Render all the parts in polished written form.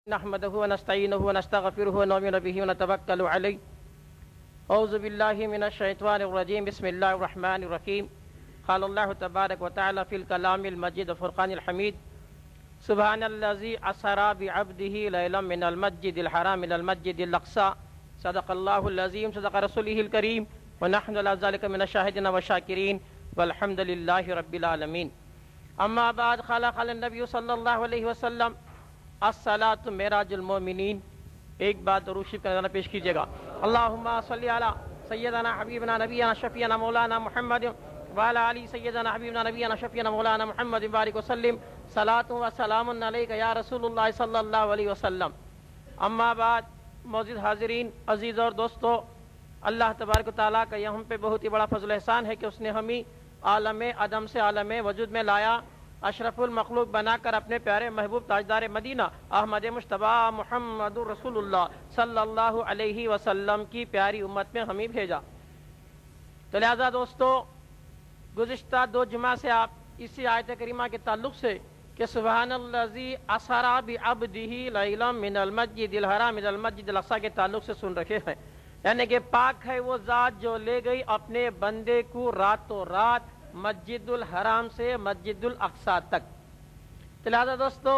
نحمده ونستعينه ونستغفره ونؤمن به ونتوكل عليه. أعوذ بالله من الشيطان الرجيم. بسم الله الرحمن الرحيم. قال الله تبارك وتعالى في الكلام المجيد والفرقان الحميد: سبحان الذي أسرى بعبده ليلا من المسجد الحرام إلى المسجد الأقصى. صدق الله العظيم. صدق رسوله الكريم. ونحن على ذلك من الشاهدين والشاكرين والحمد لله رب العالمين. اما بعد، قال النبي صلی اللہ علیہ وسلم: الصلاۃ معراج المومنین. ایک بار درود شریف کا نذرانہ پیش کیجیے گا. اللہم صلی علی سیدنا حبیبنا نبینا شفیعنا مولانا محمد وعلی آلہ سیدنا حبیبنا نبینا شفیعنا مولانا محمد بارک وسلم. صلاۃ و سلام علیک یا رسول اللہ صلی اللہ علیہ وسلم. اما بعد، معزز حاضرین، عزیز اور دوستو، اللہ تبارک و تعالیٰ کا یہ ہم پہ بہت ہی بڑا فضل احسان ہے کہ اس نے ہمیں عالم عدم سے عالم وجود میں لایا، اشرف المخلوق بنا کر اپنے پیارے محبوب تاجدار مدینہ احمد مجتبیٰ محمد رسول اللہ صلی اللہ علیہ وسلم کی پیاری امت میں ہمیں بھیجا. تو لہذا دوستو، گزشتہ 2 جمعہ سے آپ اسی آیت کریمہ کے تعلق سے کہ سبحان الذی اسری بعبدہ لیلا من المسجد الحرام الی المسجد الاقصی کے تعلق سے سن رکھے ہیں. یعنی کہ پاک ہے وہ ذات جو لے گئی اپنے بندے کو راتوں رات مسجد الحرام سے مسجد الاقصی تک. تو لہذا دوستو،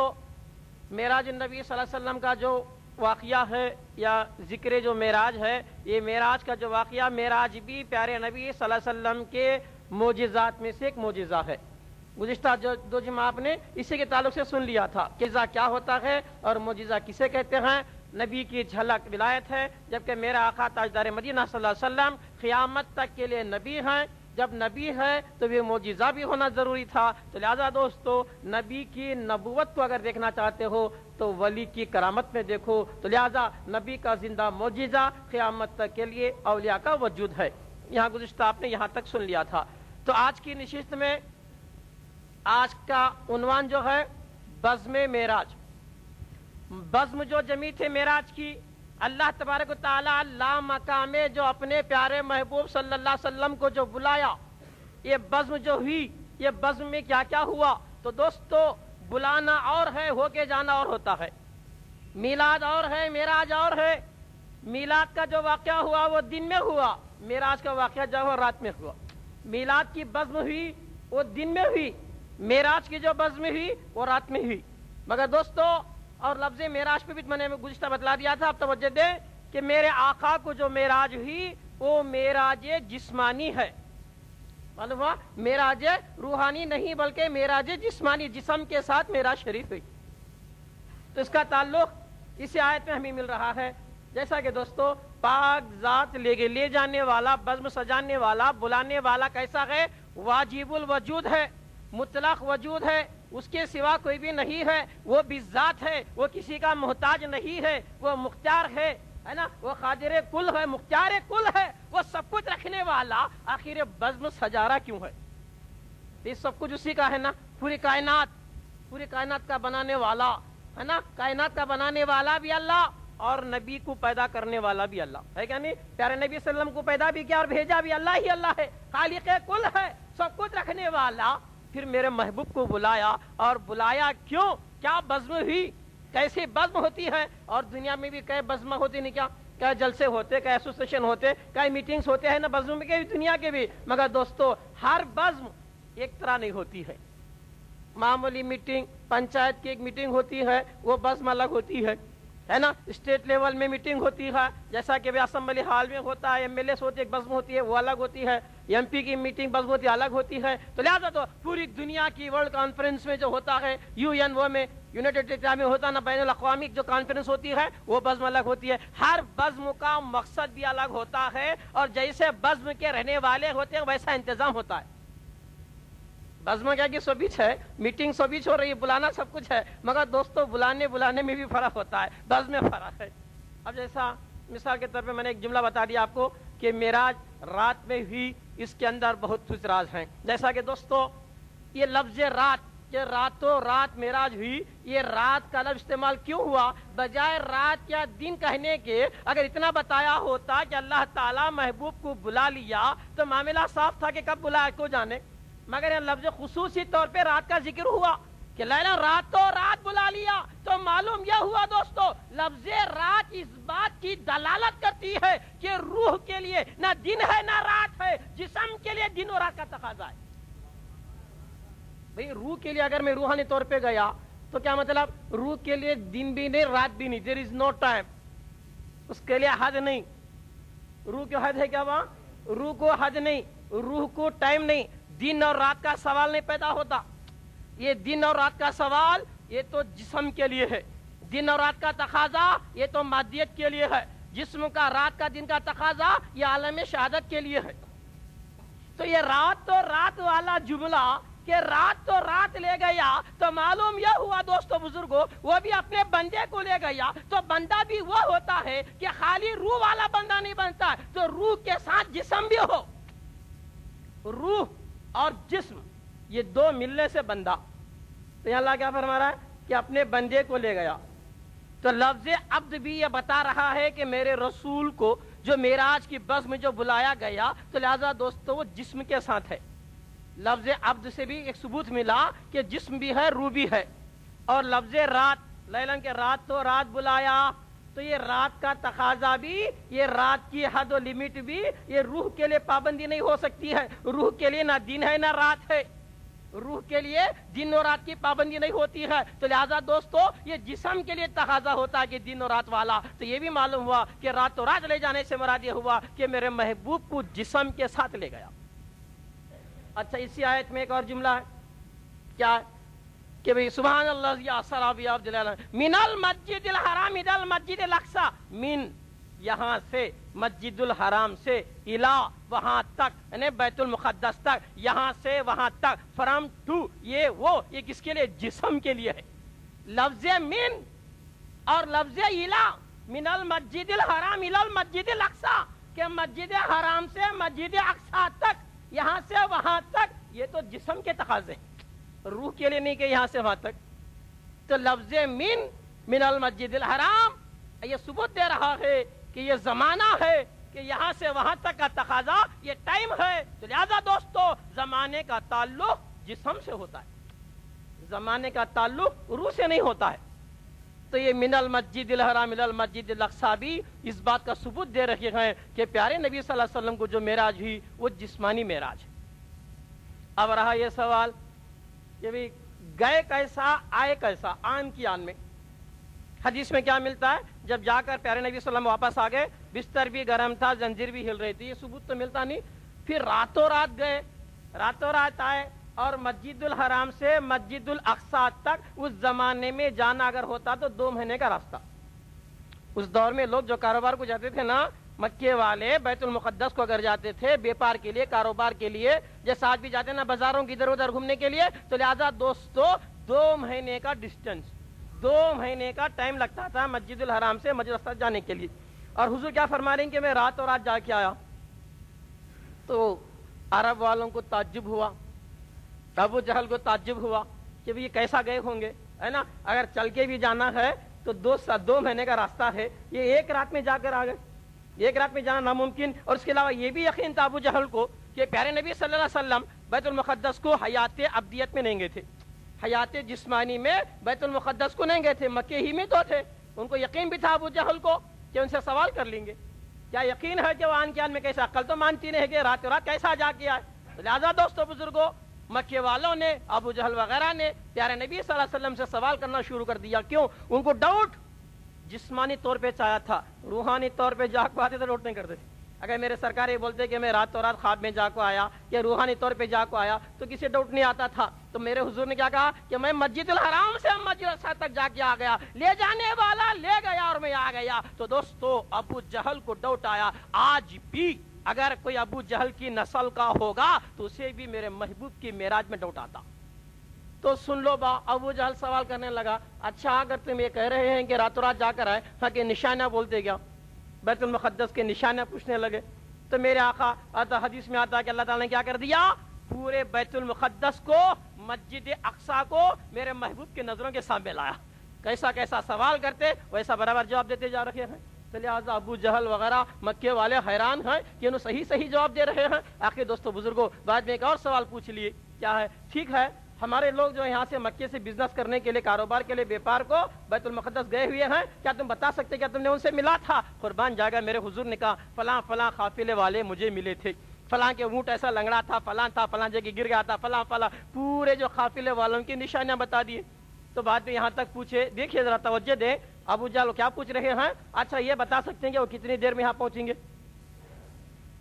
معراج النبی صلی اللہ علیہ وسلم کا جو واقعہ ہے یا ذکر جو معراج ہے، یہ معراج کا جو واقعہ، معراج بھی پیارے نبی صلی اللہ علیہ وسلم کے معجزات میں سے ایک معجزہ ہے. گزشتہ جو 2 جمعہ آپ نے اسی کے تعلق سے سن لیا تھا کہ معجزہ کیا ہوتا ہے اور معجزہ کسے کہتے ہیں. نبی کی جھلک ولایت ہے، جبکہ میرا آقا تاجدار مدینہ صلی اللہ علیہ وسلم قیامت تک کے لیے نبی ہیں. جب نبی ہے تو وہ معجزہ بھی ہونا ضروری تھا. تو لہذا دوستو، نبی کی نبوت کو اگر دیکھنا چاہتے ہو تو ولی کی کرامت میں دیکھو. تو لہذا نبی کا زندہ معجزہ قیامت تک کے لیے اولیاء کا وجود ہے. یہاں گزشتہ آپ نے یہاں تک سن لیا تھا. تو آج کی نشست میں آج کا عنوان جو ہے بزم معراج. بزم جو جمی تھے معراج کی، اللہ تبارک و تعالیٰ لا مقام میں جو اپنے پیارے محبوب صلی اللہ علیہ وسلم کو جو بلایا، یہ بزم جو ہوئی، یہ بزم میں کیا کیا ہوا. تو دوستو، بلانا اور ہے، ہو کے جانا اور ہوتا ہے. میلاد اور ہے، معراج اور ہے. میلاد کا جو واقعہ ہوا وہ دن میں ہوا، معراج کا واقعہ جو ہے رات میں ہوا. میلاد کی بزم ہوئی وہ دن میں ہوئی، معراج کی جو بزم ہوئی وہ رات میں ہوئی. مگر دوستو، اور لفظ معراج پہ بھی میں نے گزشتہ بتلا دیا تھا، اب توجہ دیں کہ میرے آقا کو جو معراج ہوئی وہ معراج جسمانی ہے. معلوم ہوا، معراج روحانی نہیں بلکہ معراج جسمانی، جسم کے ساتھ معراج شریف ہوئی. تو اس کا تعلق اسی آیت میں ہمیں مل رہا ہے. جیسا کہ دوستو، پاک ذات لے جانے والا، بزم سجانے والا، بلانے والا کیسا ہے؟ واجب الوجود ہے، مطلق وجود ہے، اس کے سوا کوئی بھی نہیں ہے. وہ بذات ہے، وہ کسی کا محتاج نہیں ہے، وہ مختار ہے نا، وہ قادر کل ہے، مختار کل ہے، وہ سب کچھ رکھنے والا. آخر بزم سجارہ کیوں ہے؟ یہ سب کچھ اسی کا ہے نا. پوری کائنات کا بنانے والا ہے نا. کائنات کا بنانے والا بھی اللہ اور نبی کو پیدا کرنے والا بھی اللہ ہے. کیا نہیں؟ پیارے نبی صلی اللہ علیہ وسلم کو پیدا بھی کیا اور بھیجا بھی اللہ ہی اللہ ہے. خالق کل ہے، سب کچھ رکھنے والا. پھر میرے محبوب کو بلایا، اور بلایا کیوں؟ کیا بزم ہوئی؟ کیسی بزم ہوتی ہے؟ اور دنیا میں بھی کئی بزم ہوتی نہیں، کیا جلسے ہوتے، کئی ایسوسیشن ہوتے، کئی میٹنگز ہوتے ہیں نا بزم کے بھی، دنیا کے بھی. مگر دوستو، ہر بزم ایک طرح نہیں ہوتی ہے. معمولی میٹنگ، پنچایت کی ایک میٹنگ ہوتی ہے، وہ بزم الگ ہوتی ہے نا. اسٹیٹ لیول میں میٹنگ ہوتی ہے، جیسا کہ اسمبلی ہال میں ہوتا ہے، MLAs ہوتی ہے، ایک بزم ہوتی ہے، وہ الگ ہوتی ہے. MP کی میٹنگ بزم ہوتی ہے، الگ ہوتی ہے. تو لہذا تو پوری دنیا کی ورلڈ کانفرنس میں جو ہوتا ہے، UNO میں، یونائٹڈ اسٹیٹ میں ہوتا نا، بین الاقوامی جو کانفرنس ہوتی ہے، وہ بزم الگ ہوتی ہے. ہر بزم کا مقصد بھی الگ ہوتا ہے، اور جیسے بزم کے رہنے والے ہوتے ہیں ویسا انتظام ہوتا ہے. بزم کیا کہ 120 ہے، میٹنگ 120 ہو رہی ہے، بلانا سب کچھ ہے. مگر دوستو، بلانے میں بھی فرق ہوتا ہے، بزم میں فرق ہے. اب جیسا مثال کے طور پہ میں نے ایک جملہ بتا دیا آپ کو کہ معراج رات میں ہوئی، اس کے اندر بہت کچھ راز ہیں. جیسا کہ دوستو، یہ لفظ رات، کہ راتوں رات معراج ہوئی، یہ رات کا لفظ استعمال کیوں ہوا؟ بجائے رات یا دن کہنے کے اگر اتنا بتایا ہوتا کہ اللہ تعالیٰ محبوب کو بلا لیا تو معاملہ صاف تھا کہ کب بلایا کو جانے. مگر یہ لفظ خصوصی طور پہ رات کا ذکر ہوا کہ لیلا راتوں رات بلا لیا، تو معلوم یہ ہوا دوستو لفظ رات اس بات کی دلالت کرتی ہے کہ روح کے لیے نہ دن ہے نہ رات ہے، جسم کے لیے دن اور رات کا تقاضا ہے۔ بھئی روح کے لیے اگر میں روحانی طور پہ گیا تو کیا مطلب روح کے لیے دن بھی نہیں رات بھی نہیں، there is no time، اس کے لیے حد نہیں۔ روح کی حد ہے کیا وہاں؟ روح کو حد نہیں، روح کو ٹائم نہیں، دن اور رات کا سوال نہیں پیدا ہوتا۔ یہ دن اور رات کا سوال یہ تو جسم کے لیے ہے، دن اور رات کا تقاضا یہ تو مادیت کے لیے ہے، جسم کا رات کا دن کا تقاضا یہ عالم شہادت کے لیے ہے۔ تو یہ رات تو رات والا جملہ کہ رات تو رات لے گیا، تو معلوم یہ ہوا دوستو بزرگوں وہ بھی اپنے بندے کو لے گیا، تو بندہ بھی وہ ہوتا ہے کہ خالی روح والا بندہ نہیں بنتا، تو روح کے ساتھ جسم بھی ہو۔ روح اور جسم یہ دو ملنے سے بندہ، تو یہاں اللہ کیا فرما رہا ہے کہ اپنے بندے کو لے گیا۔ تو لفظ عبد بھی یہ بتا رہا ہے کہ میرے رسول کو جو معراج کی بس میں جو بلایا گیا، تو لہذا دوستو وہ جسم کے ساتھ ہے۔ لفظ عبد سے بھی ایک ثبوت ملا کہ جسم بھی ہے روح بھی ہے۔ اور لفظ رات لیلن کے رات تو رات بلایا، تو یہ رات کا تقاضا بھی، یہ رات کی حد و لمٹ بھی یہ روح کے لیے پابندی نہیں ہو سکتی ہے۔ روح کے لیے نہ دن ہے نہ رات ہے، روح کے لیے دن اور رات کی پابندی نہیں ہوتی ہے۔ تو لہذا دوستو یہ جسم کے لیے تقاضا ہوتا ہے کہ دن اور رات والا۔ تو یہ بھی معلوم ہوا کہ رات تو رات لے جانے سے مراد یہ ہوا کہ میرے محبوب کو جسم کے ساتھ لے گیا۔ اچھا اسی آیت میں ایک اور جملہ ہے، کیا ہے کہ بھئی سبحان اللہ یا اسری بعبدہ لیلا من المسجد الحرام الی المسجد الاقصی، من یہاں سے مسجد الحرام سے الی وہاں تک یعنی بیت المقدس تک، یہاں سے وہاں تک، فرام ٹو یہ کس کے لیے؟ جسم کے لیے ہے۔ لفظ من اور لفظ الی، من المسجد الحرام الی المسجد الاقصی، کہ مسجد حرام سے مسجد اقصی تک، یہاں سے وہاں تک، یہ تو جسم کے تقاضے ہیں، روح کے لیے نہیں کہ یہاں سے وہاں تک۔ تو لفظ من المسجد الحرام یہ ثبوت دے رہا ہے کہ یہ زمانہ ہے، کہ یہاں سے وہاں تک کا تقاضا یہ ٹائم ہے۔ تو لہذا دوستو زمانے کا تعلق جسم سے ہوتا ہے، زمانے کا تعلق روح سے نہیں ہوتا ہے۔ تو یہ من المسجد الحرام الی المسجد الاقصی بھی اس بات کا ثبوت دے رہے ہیں کہ پیارے نبی صلی اللہ علیہ وسلم کو جو معراج ہوئی وہ جسمانی معراج ہے۔ اب رہا یہ سوال کہ بھی گئے کیسا آئے کیسا؟ آن کی آن میں حدیث میں کیا ملتا ہے؟ جب جا کر پیارے نبی صلی اللہ علیہ وسلم واپس آ گئے، بستر بھی گرم تھا، زنجیر بھی ہل رہی تھی، یہ ثبوت تو ملتا نہیں۔ پھر راتوں رات گئے، راتوں رات آئے، اور مسجد الحرام سے مسجد الاقصی تک اس زمانے میں جانا اگر ہوتا تو 2 مہینے کا راستہ۔ اس دور میں لوگ جو کاروبار کو جاتے تھے نا، مکے والے بیت المقدس کو اگر جاتے تھے بیپار کے لیے، کاروبار کے لیے، جیسے آج بھی جاتے ہیں نا بازاروں کی ادھر ادھر گھومنے کے لیے، تو لہذا دوستو 2 مہینے کا ڈسٹینس، 2 مہینے کا ٹائم لگتا تھا مسجد الحرام سے مسجد الاقصی جانے کے لیے۔ اور حضور کیا فرما رہے ہیں کہ میں رات اور رات جا کے آیا۔ تو عرب والوں کو تعجب ہوا، ابو جہل کو تعجب ہوا کہ یہ کیسا گئے ہوں گے، ہے نا؟ اگر چل کے بھی جانا ہے تو 2 مہینے کا راستہ ہے، یہ 1 رات میں جا کر آ گئے، 1 رات میں جانا ناممکن۔ اور اس کے علاوہ یہ بھی یقین تھا ابو جہل کو کہ پیارے نبی صلی اللہ علیہ وسلم بیت المقدس کو حیات ابدیت میں نہیں گئے تھے، حیات جسمانی میں بیت المقدس کو نہیں گئے تھے، مکے ہی میں تو تھے۔ ان کو یقین بھی تھا ابو جہل کو کہ ان سے سوال کر لیں گے، کیا یقین ہے کہ وہ آن کے آن میں کیسا؟ عقل تو مانتی نہیں ہے کہ رات رات کیسا جا کے آئے۔ لہذا دوستو بزرگوں مکے والوں نے، ابو جہل وغیرہ نے پیارے نبی صلی اللہ علیہ وسلم سے سوال کرنا شروع کر دیا۔ کیوں؟ ان کو ڈاؤٹ جسمانی طور پہ چاہا تھا، روحانی طور پہ جا کو آتے تو ڈاؤٹ نہیں کرتے تھے۔ اگر میرے سرکار یہ بولتے کہ میں رات رات خواب میں جا کو آیا یا روحانی طور پہ جا کو آیا تو کسی ڈاؤٹ نہیں آتا تھا۔ تو میرے حضور نے کیا کہا کہ میں مسجد الحرام سے مسجد الاقصی تک جا کے آ گیا، لے جانے والا لے گیا اور میں آ گیا۔ تو دوستو ابو جہل کو ڈاؤٹ آیا۔ آج بھی اگر کوئی ابو جہل کی نسل کا ہوگا تو اسے بھی میرے محبوب کی معراج میں ڈاؤٹ آتا۔ تو سن لو با، ابو جہل سوال کرنے لگا، اچھا اگر تم یہ کہہ رہے ہیں کہ راتوں رات جا کر آئے، ہاں کہ نشانہ بولتے کیا؟ بیت المقدس کے نشانہ پوچھنے لگے۔ تو میرے آقا حدیث میں آتا ہے کہ اللہ تعالیٰ نے کیا کر دیا؟ پورے بیت المقدس کو، مسجد اقصی کو میرے محبوب کی نظروں کے سامنے لایا۔ کیسا کیسا سوال کرتے ویسا برابر جواب دیتے جا رہے ہیں۔ تو لہٰذا ابو جہل وغیرہ مکے والے حیران ہیں کہ انہوں صحیح جواب دے رہے ہیں۔ آخر دوستو بزرگوں بعد میں ایک اور سوال پوچھ لیے، کیا ہے؟ ٹھیک ہے ہمارے لوگ جو یہاں سے مکے سے بزنس کرنے کے لیے، کاروبار کے لیے، بیپار کو بیت المقدس گئے ہوئے ہیں، کیا تم بتا سکتے کیا تم نے ان سے ملا تھا؟ قربان جائے میرے حضور نے کہا فلاں فلاں قافلے والے مجھے ملے تھے، فلاں کے اونٹ ایسا لنگڑا تھا، فلاں جگہ گر گیا تھا، فلاں پورے جو قافلے والوں کی نشانیاں بتا دیے۔ تو بعد میں یہاں تک پوچھے، دیکھیے ذرا توجہ دیں، ابو جہل کیا پوچھ رہے ہیں؟ اچھا یہ بتا سکتے ہیں کہ وہ کتنی دیر میں یہاں پہنچیں گے؟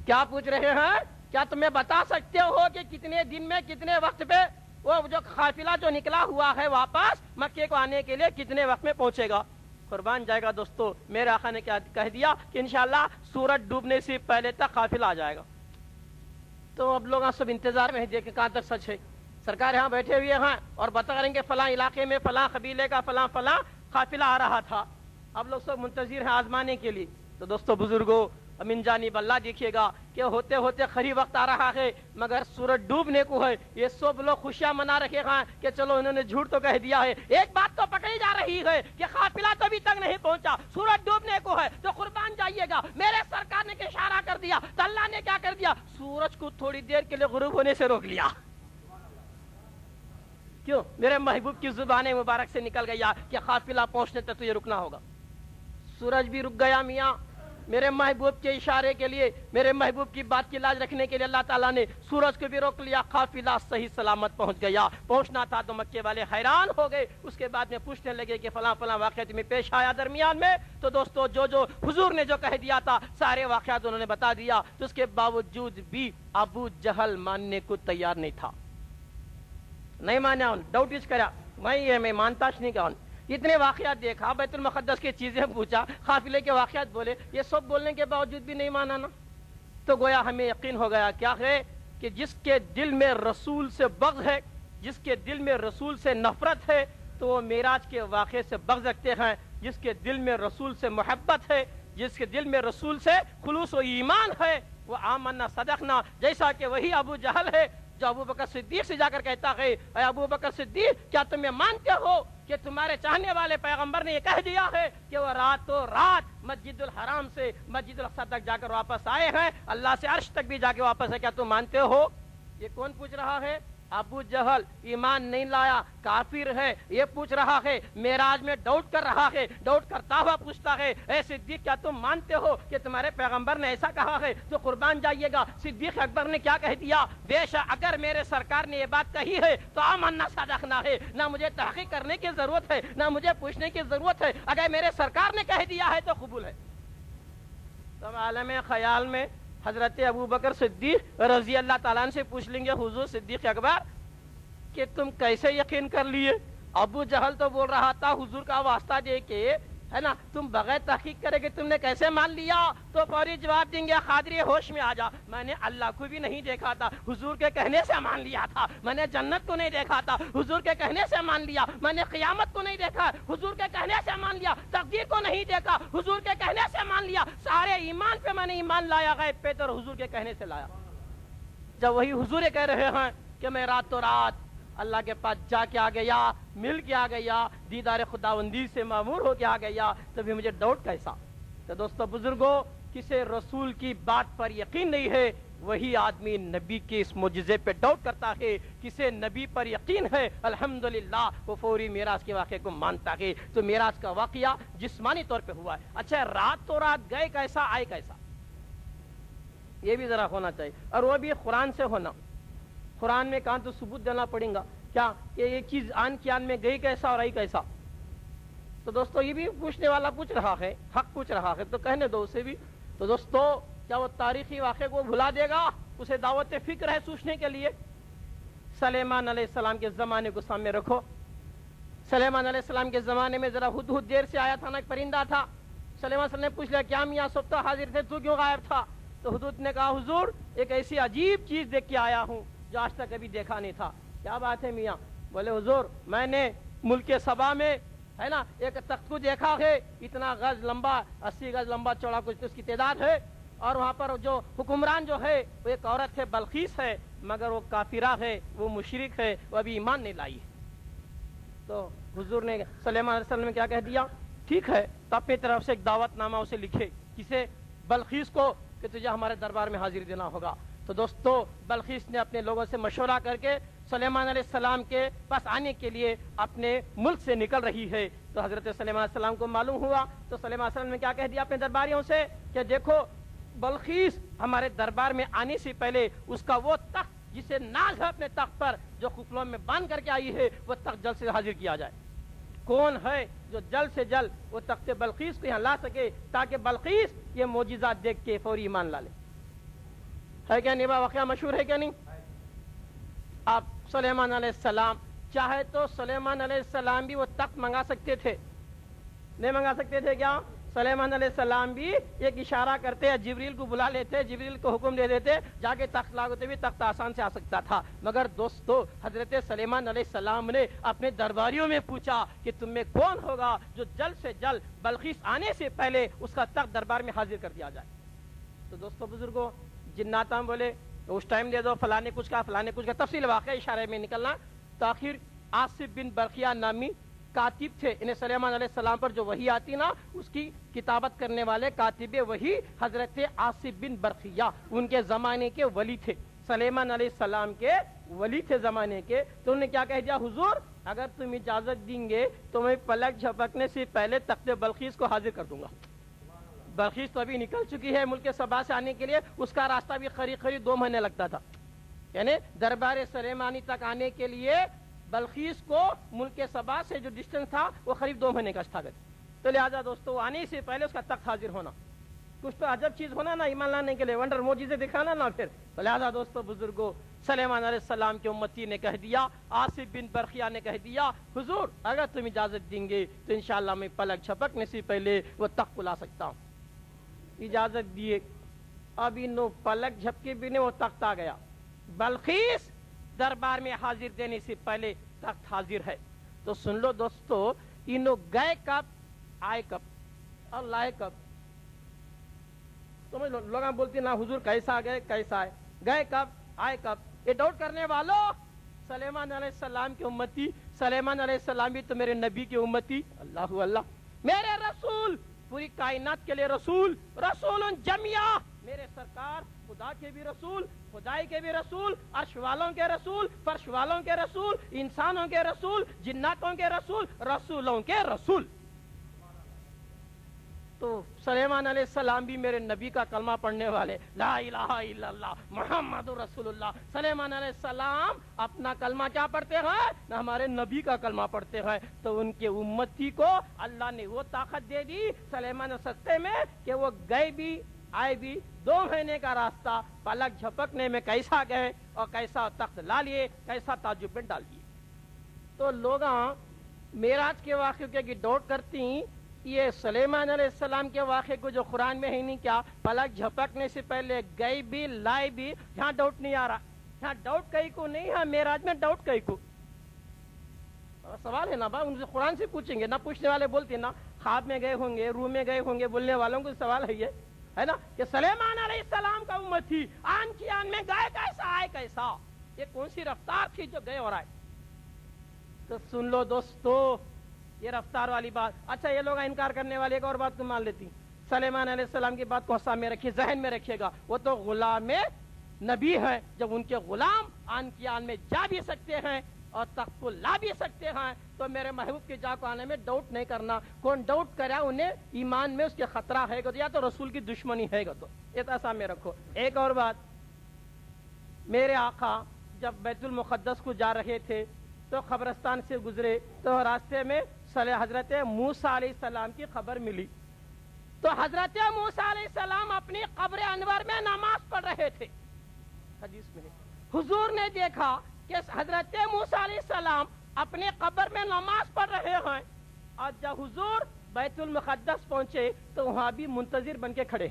کیا پوچھ رہے ہیں؟ کیا تمہیں بتا سکتے ہو کہ کتنے دن میں کتنے وقت پہ وہ جو قافلہ جو نکلا ہوا ہے واپس مکے کو آنے کے لیے کتنے وقت میں پہنچے گا؟ قربان جائے گا دوستو، میرے آقا نے کیا کہہ دیا کہ انشاءاللہ سورج ڈوبنے سے پہلے تک قافلہ آ جائے گا۔ تو اب لوگ سب انتظار میں دیکھیں کہاں تک سچ ہے۔ سرکار یہاں بیٹھے ہوئے ہیں اور بتا رہے ہیں کہ فلاں علاقے میں فلاں قبیلے کا فلاں قافلہ آ رہا تھا۔ اب لوگ سب منتظر ہیں آزمانے کے لیے۔ تو دوستو بزرگوں، من جانب اللہ دیکھیے گا کہ ہوتے ہوتے خری وقت آ رہا ہے، مگر سورج ڈوبنے کو ہے۔ یہ سب لوگ خوشیاں منا رکھے ہیں کہ چلو انہوں نے جھوٹ تو کہہ دیا ہے، ایک بات تو پکڑی جا رہی ہے کہ قافلہ تو ابھی تک نہیں پہنچا، سورج ڈوبنے کو ہے۔ تو قربان جائیے گا، میرے سرکار نے اشارہ کر دیا تو اللہ نے کیا کر دیا؟ سورج کو تھوڑی دیر کے لیے غروب ہونے سے روک لیا۔ کیوں؟ میرے محبوب کی زبان مبارک سے نکل گیا کہ قافلہ پہنچنے تک تجھے رکنا ہوگا۔ سورج بھی رک گیا میاں، میرے محبوب کے اشارے کے لیے، میرے محبوب کی بات کی لاج رکھنے کے لیے اللہ تعالیٰ نے سورج کو بھی روک لیا۔ قافلہ صحیح سلامت پہنچ گیا۔ پہنچنا تھا تو مکے والے حیران ہو گئے۔ اس کے بعد میں پوچھنے لگے کہ فلاں واقعات میں پیش آیا درمیان میں۔ تو دوستو جو حضور نے جو کہہ دیا تھا سارے واقعات انہوں نے بتا دیا۔ تو اس کے باوجود بھی ابو جہل ماننے کو تیار نہیں تھا، نہیں مانا، ڈاؤٹ اس کرا، میں مانتا نہیں کہا۔ اتنے واقعات دیکھا، بیت المقدس کی چیزیں پوچھا، قافلے کے واقعات بولے، یہ سب بولنے کے باوجود بھی نہیں مانا نا۔ تو گویا ہمیں یقین ہو گیا کیا ہے کہ جس کے دل میں رسول سے بغض ہے، جس کے دل میں رسول سے نفرت ہے، تو وہ معراج کے واقعے سے بغض رکھتے ہیں۔ جس کے دل میں رسول سے محبت ہے، جس کے دل میں رسول سے خلوص و ایمان ہے، وہ آمنا صدقنا، جیسا کہ وہی ابو جہل ہے جو ابو بکر صدیق سے جا کر کہتا ہے اے ابو بکر صدیق، کیا تم یہ مانتے ہو کہ تمہارے چاہنے والے پیغمبر نے یہ کہہ دیا ہے کہ وہ راتوں رات مسجد الحرام سے مسجد الاقصی تک جا کر واپس آئے ہیں، اللہ سے عرش تک بھی جا کے واپس ہے، کیا تم مانتے ہو؟ یہ کون پوچھ رہا ہے؟ ابو جہل، ایمان نہیں لایا، کافر ہے، یہ پوچھ رہا ہے، معراج میں ڈاؤٹ کر رہا ہے، ڈاؤٹ کرتا ہوا پوچھتا ہے اے صدیق، کیا تم مانتے ہو کہ تمہارے پیغمبر نے ایسا کہا ہے؟ تو قربان جائیے گا صدیق اکبر نے کیا کہہ دیا؟ بے شک اگر میرے سرکار نے یہ بات کہی ہے تو آمنا صدقنا ہے، نہ مجھے تحقیق کرنے کی ضرورت ہے، نہ مجھے پوچھنے کی ضرورت ہے، اگر میرے سرکار نے کہہ دیا ہے تو قبول ہے۔ تب عالم خیال میں حضرت ابو بکر صدیق رضی اللہ تعالیٰ عنہ سے پوچھ لیں گے حضور صدیق اکبر کہ تم کیسے یقین کر لیے؟ ابو جہل تو بول رہا تھا حضور کا واسطہ دے کے، ہے نا، تم بغیر تحقیق کرے کہ تم نے کیسے مان لیا؟ تو فوری جواب دیں گے قادری ہوش میں آ جا، میں نے اللہ کو بھی نہیں دیکھا تھا، حضور کے کہنے سے مان لیا تھا، میں نے جنت کو نہیں دیکھا تھا، حضور کے کہنے سے مان لیا، میں نے قیامت کو نہیں دیکھا، حضور کے کہنے سے مان لیا، تقدیر کو نہیں دیکھا، حضور کے کہنے سے مان لیا، سارے ایمان پہ میں نے ایمان لایا، غیب پہ تو حضور کے کہنے سے لایا۔ جب وہی حضور کہہ رہے ہیں کہ میں راتوں رات اللہ کے پاس جا کے آ گیا، مل کے آ گیا، دیدار خداوندی سے معمور ہو کے آ گیا، تبھی مجھے ڈاؤٹ کیسا؟ تو دوستو بزرگوں، کسی رسول کی بات پر یقین نہیں ہے، وہی آدمی نبی کے اس معجزے پہ ڈاؤٹ کرتا ہے۔ کسی نبی پر یقین ہے الحمدللہ، وہ فوری معراج کے واقعے کو مانتا ہے۔ تو معراج کا واقعہ جسمانی طور پہ ہوا ہے۔ اچھا، راتوں رات گئے کیسا، آئے کیسا، یہ بھی ذرا ہونا چاہیے، اور وہ بھی قرآن سے ہونا۔ قرآن میں کہاں تو ثبوت دینا پڑے گا کیا کہ یہ چیز آن کی آن میں گئی کیسا اور آئی کیسا؟ تو دوستو یہ بھی پوچھنے والا پوچھ رہا ہے، حق پوچھ رہا ہے، تو کہنے دو اسے بھی۔ تو دوستو، کیا وہ تاریخی واقعے کو بھلا دے گا؟ اسے دعوت فکر ہے سوچنے کے لیے۔ سلیمان علیہ السلام کے زمانے کو سامنے رکھو۔ سلیمان علیہ السلام کے زمانے میں ذرا ہدہد دیر سے آیا تھا نا، ایک پرندہ تھا۔ سلیمان علیہ السلام نے پوچھ لیا کیا میاں سب تو حاضر تھے، تو کیوں غائب تھا؟ تو ہدہد نے کہا حضور ایک ایسی عجیب چیز دیکھ کے آیا ہوں جو آج تک کبھی دیکھا نہیں تھا۔ کیا بات ہے میاں؟ بولے حضور میں نے ملک سبا میں، ہے نا، ایک تخت کو دیکھا ہے، اتنا گز لمبا، 80 گز لمبا چوڑا کچھ اس کی تعداد ہے، اور وہاں پر جو حکمران جو ہے وہ ایک عورت ہے، بلقیس ہے، مگر وہ کافرہ ہے، وہ مشرک ہے، وہ ابھی ایمان نہیں لائی ہے۔ تو حضور نے سلیمان علیہ السلام نے کیا کہہ دیا؟ ٹھیک ہے، تو اپنی طرف سے ایک دعوت نامہ اسے لکھے، کسے؟ بلقیس کو، کہ تجھے ہمارے دربار میں حاضر دینا ہوگا۔ تو دوستو، بلقیس نے اپنے لوگوں سے مشورہ کر کے سلیمان علیہ السلام کے پاس آنے کے لیے اپنے ملک سے نکل رہی ہے۔ تو حضرت سلیمان علیہ السلام کو معلوم ہوا تو سلیمان علیہ السلام نے کیا کہہ دیا اپنے درباریوں سے کہ دیکھو بلقیس ہمارے دربار میں آنے سے پہلے اس کا وہ تخت جسے ناز ہے اپنے تخت پر جو خفلوں میں باندھ کر کے آئی ہے وہ تخت جلد سے حاضر کیا جائے۔ کون ہے جو جلد سے جلد وہ تخت بلقیس کو یہاں لا سکے تاکہ بلقیس یہ معجزات دیکھ کے فوری ایمان لا لے؟ ہے کیا نہیں؟ واقعہ مشہور ہے کیا نہیں؟ آپ سلیمان علیہ السلام چاہے تو سلیمان علیہ السلام بھی وہ تخت منگا سکتے تھے، نہیں منگا سکتے تھے کیا؟ سلیمان علیہ السلام بھی ایک اشارہ کرتے جبریل کو بلا لیتے، جبریل کو حکم دے دیتے جا کے تخت لاگتے بھی تخت آسان سے آ سکتا تھا۔ مگر دوستو حضرت سلیمان علیہ السلام نے اپنے درباریوں میں پوچھا کہ تم میں کون ہوگا جو جلد سے جلد بلقیس آنے سے پہلے اس کا تخت دربار میں حاضر کر دیا جائے؟ تو دوستو بزرگوں جناتاں بولے اس ٹائم دے دو، فلانے کچھ کا فلانے کچھ کا، تفصیل واقعہ اشارے میں نکلنا۔ تاخیر آصف بن برقیہ نامی کاتب تھے، انہیں سلیمان علیہ السلام پر جو وحی آتی نا اس کی کتابت کرنے والے کاتب وحی حضرت آصف بن برقیہ ان کے زمانے کے ولی تھے، سلیمان علیہ السلام کے ولی تھے زمانے کے۔ تو انہوں نے کیا کہہ دیا حضور اگر تم اجازت دیں گے تو میں پلک جھپکنے سے پہلے تخت بلقیس کو حاضر کر دوں گا۔ بلقیس تو ابھی نکل چکی ہے ملک سبا سے آنے کے لیے، اس کا راستہ بھی قریب 2 مہینے لگتا تھا، یعنی دربار سلیمانی تک آنے کے لیے بلقیس کو ملک سبا سے جو ڈسٹنس تھا وہ قریب 2 مہینے کا تھا۔ تو لہٰذا دوستو آنے سے پہلے اس کا تخت حاضر ہونا، کچھ تو عجب چیز ہونا نا ایمان لانے کے لیے، ونڈر معجزے دکھانا نا پھر۔ تو لہٰذا دوستو بزرگوں سلیمان علیہ السلام کے امتی نے کہہ دیا، آصف بن برقیہ نے کہہ دیا حضور اگر تم اجازت دیں گے تو انشاءاللہ میں پلک جھپکنے سے پہلے وہ تخت کو لا سکتا ہوں۔ اجازت دیے، اب انہوں پلک جھپکے بھی نہیں وہ تخت آ گیا۔ بلقیس دربار میں حاضر دینے سے پہلے تخت حاضر ہے۔ تو سن لو دوستو انہوں گئے کب آئے کب اور لائے کب؟ تو لوگ بولتے نا حضور کیسا گئے کیسا آئے، گئے کب آئے کب؟ یہ ڈاؤٹ کرنے والوں سلیمان علیہ السلام کی امتی، سلیمان علیہ السلام بھی تو میرے نبی کی امتی، اللہ اللہ میرے رسول پوری کائنات کے لیے رسول، رسول جمعیہ میرے سرکار خدا کے بھی رسول، خدائی کے بھی رسول، عرش والوں کے رسول، فرش والوں کے رسول، انسانوں کے رسول، جناتوں کے رسول، رسولوں کے رسول۔ تو سلیمان علیہ السلام بھی میرے نبی کا کلمہ پڑھنے والے، لا الہ الا اللہ محمد رسول اللہ۔ سلیمان علیہ السلام اپنا کلمہ کیا پڑھتے ہیں؟ نہ ہمارے نبی کا کلمہ پڑھتے ہیں۔ تو ان کے امتی کو اللہ نے وہ طاقت دے دی سلیمان سستے میں کہ وہ گئے بھی آئے بھی 2 مہینے کا راستہ پلک جھپکنے میں کیسا گئے اور کیسا تخت لا لیے، کیسا تعجب میں ڈال دیے۔ تو لوگ معراج کے واقعے کی ڈاؤٹ کرتی، یہ سلیمان علیہ السلام کے واقعے کو جو قرآن میں ہے نہیں کیا پلک جھپکنے سے پہلے گئے بھی لائے بھی، یہاں ڈاؤٹ نہیں آ رہا، یہاں ڈاؤٹ کہیں کو نہیں ہے، معراج میں ڈاؤٹ کہیں کو سوال ہے نا ان سے قرآن سے پوچھیں گے نہ، پوچھنے والے بولتے نا خواب میں گئے ہوں گے، روح میں گئے ہوں گے، بولنے والوں کو سوال ہے یہ ہے نا کہ سلیمان علیہ السلام کا امت تھی، آن کی آن میں گئے کیسا آئے کیسا، یہ کون سی رفتار تھی جو گئے اور آئے؟ تو سن لو دوستو یہ رفتار والی بات۔ اچھا یہ لوگ انکار کرنے والے ایک اور بات کو مان لیتی، سلیمان علیہ السلام کی بات کو سامنے رکھیے، ذہن میں رکھیے گا، وہ تو غلام نبی ہے، جب ان کے غلام آن کی آن میں جا بھی سکتے ہیں اور تخت کو لا بھی سکتے ہیں تو میرے محبوب کے جا کو آنے میں ڈاؤٹ نہیں کرنا۔ کون ڈاؤٹ کرے انہیں ایمان میں اس کے خطرہ ہے گا تو یا تو رسول کی دشمنی ہے گا، تو یہ سامنے رکھو۔ ایک اور بات، میرے آقا جب بیت المقدس کو جا رہے تھے تو قبرستان سے گزرے تو راستے میں حضرت موسیٰ علیہ السلام کی خبر ملی، تو حضرت موسیٰ علیہ السلام اپنی قبر انور میں نماز پڑھ رہے تھے۔ حدیث میں حضور نے دیکھا کہ حضرت موسیٰ علیہ السلام اپنے قبر میں نماز پڑھ رہے ہیں، اور جب حضور بیت المقدس پہنچے تو وہاں بھی منتظر بن کے کھڑے۔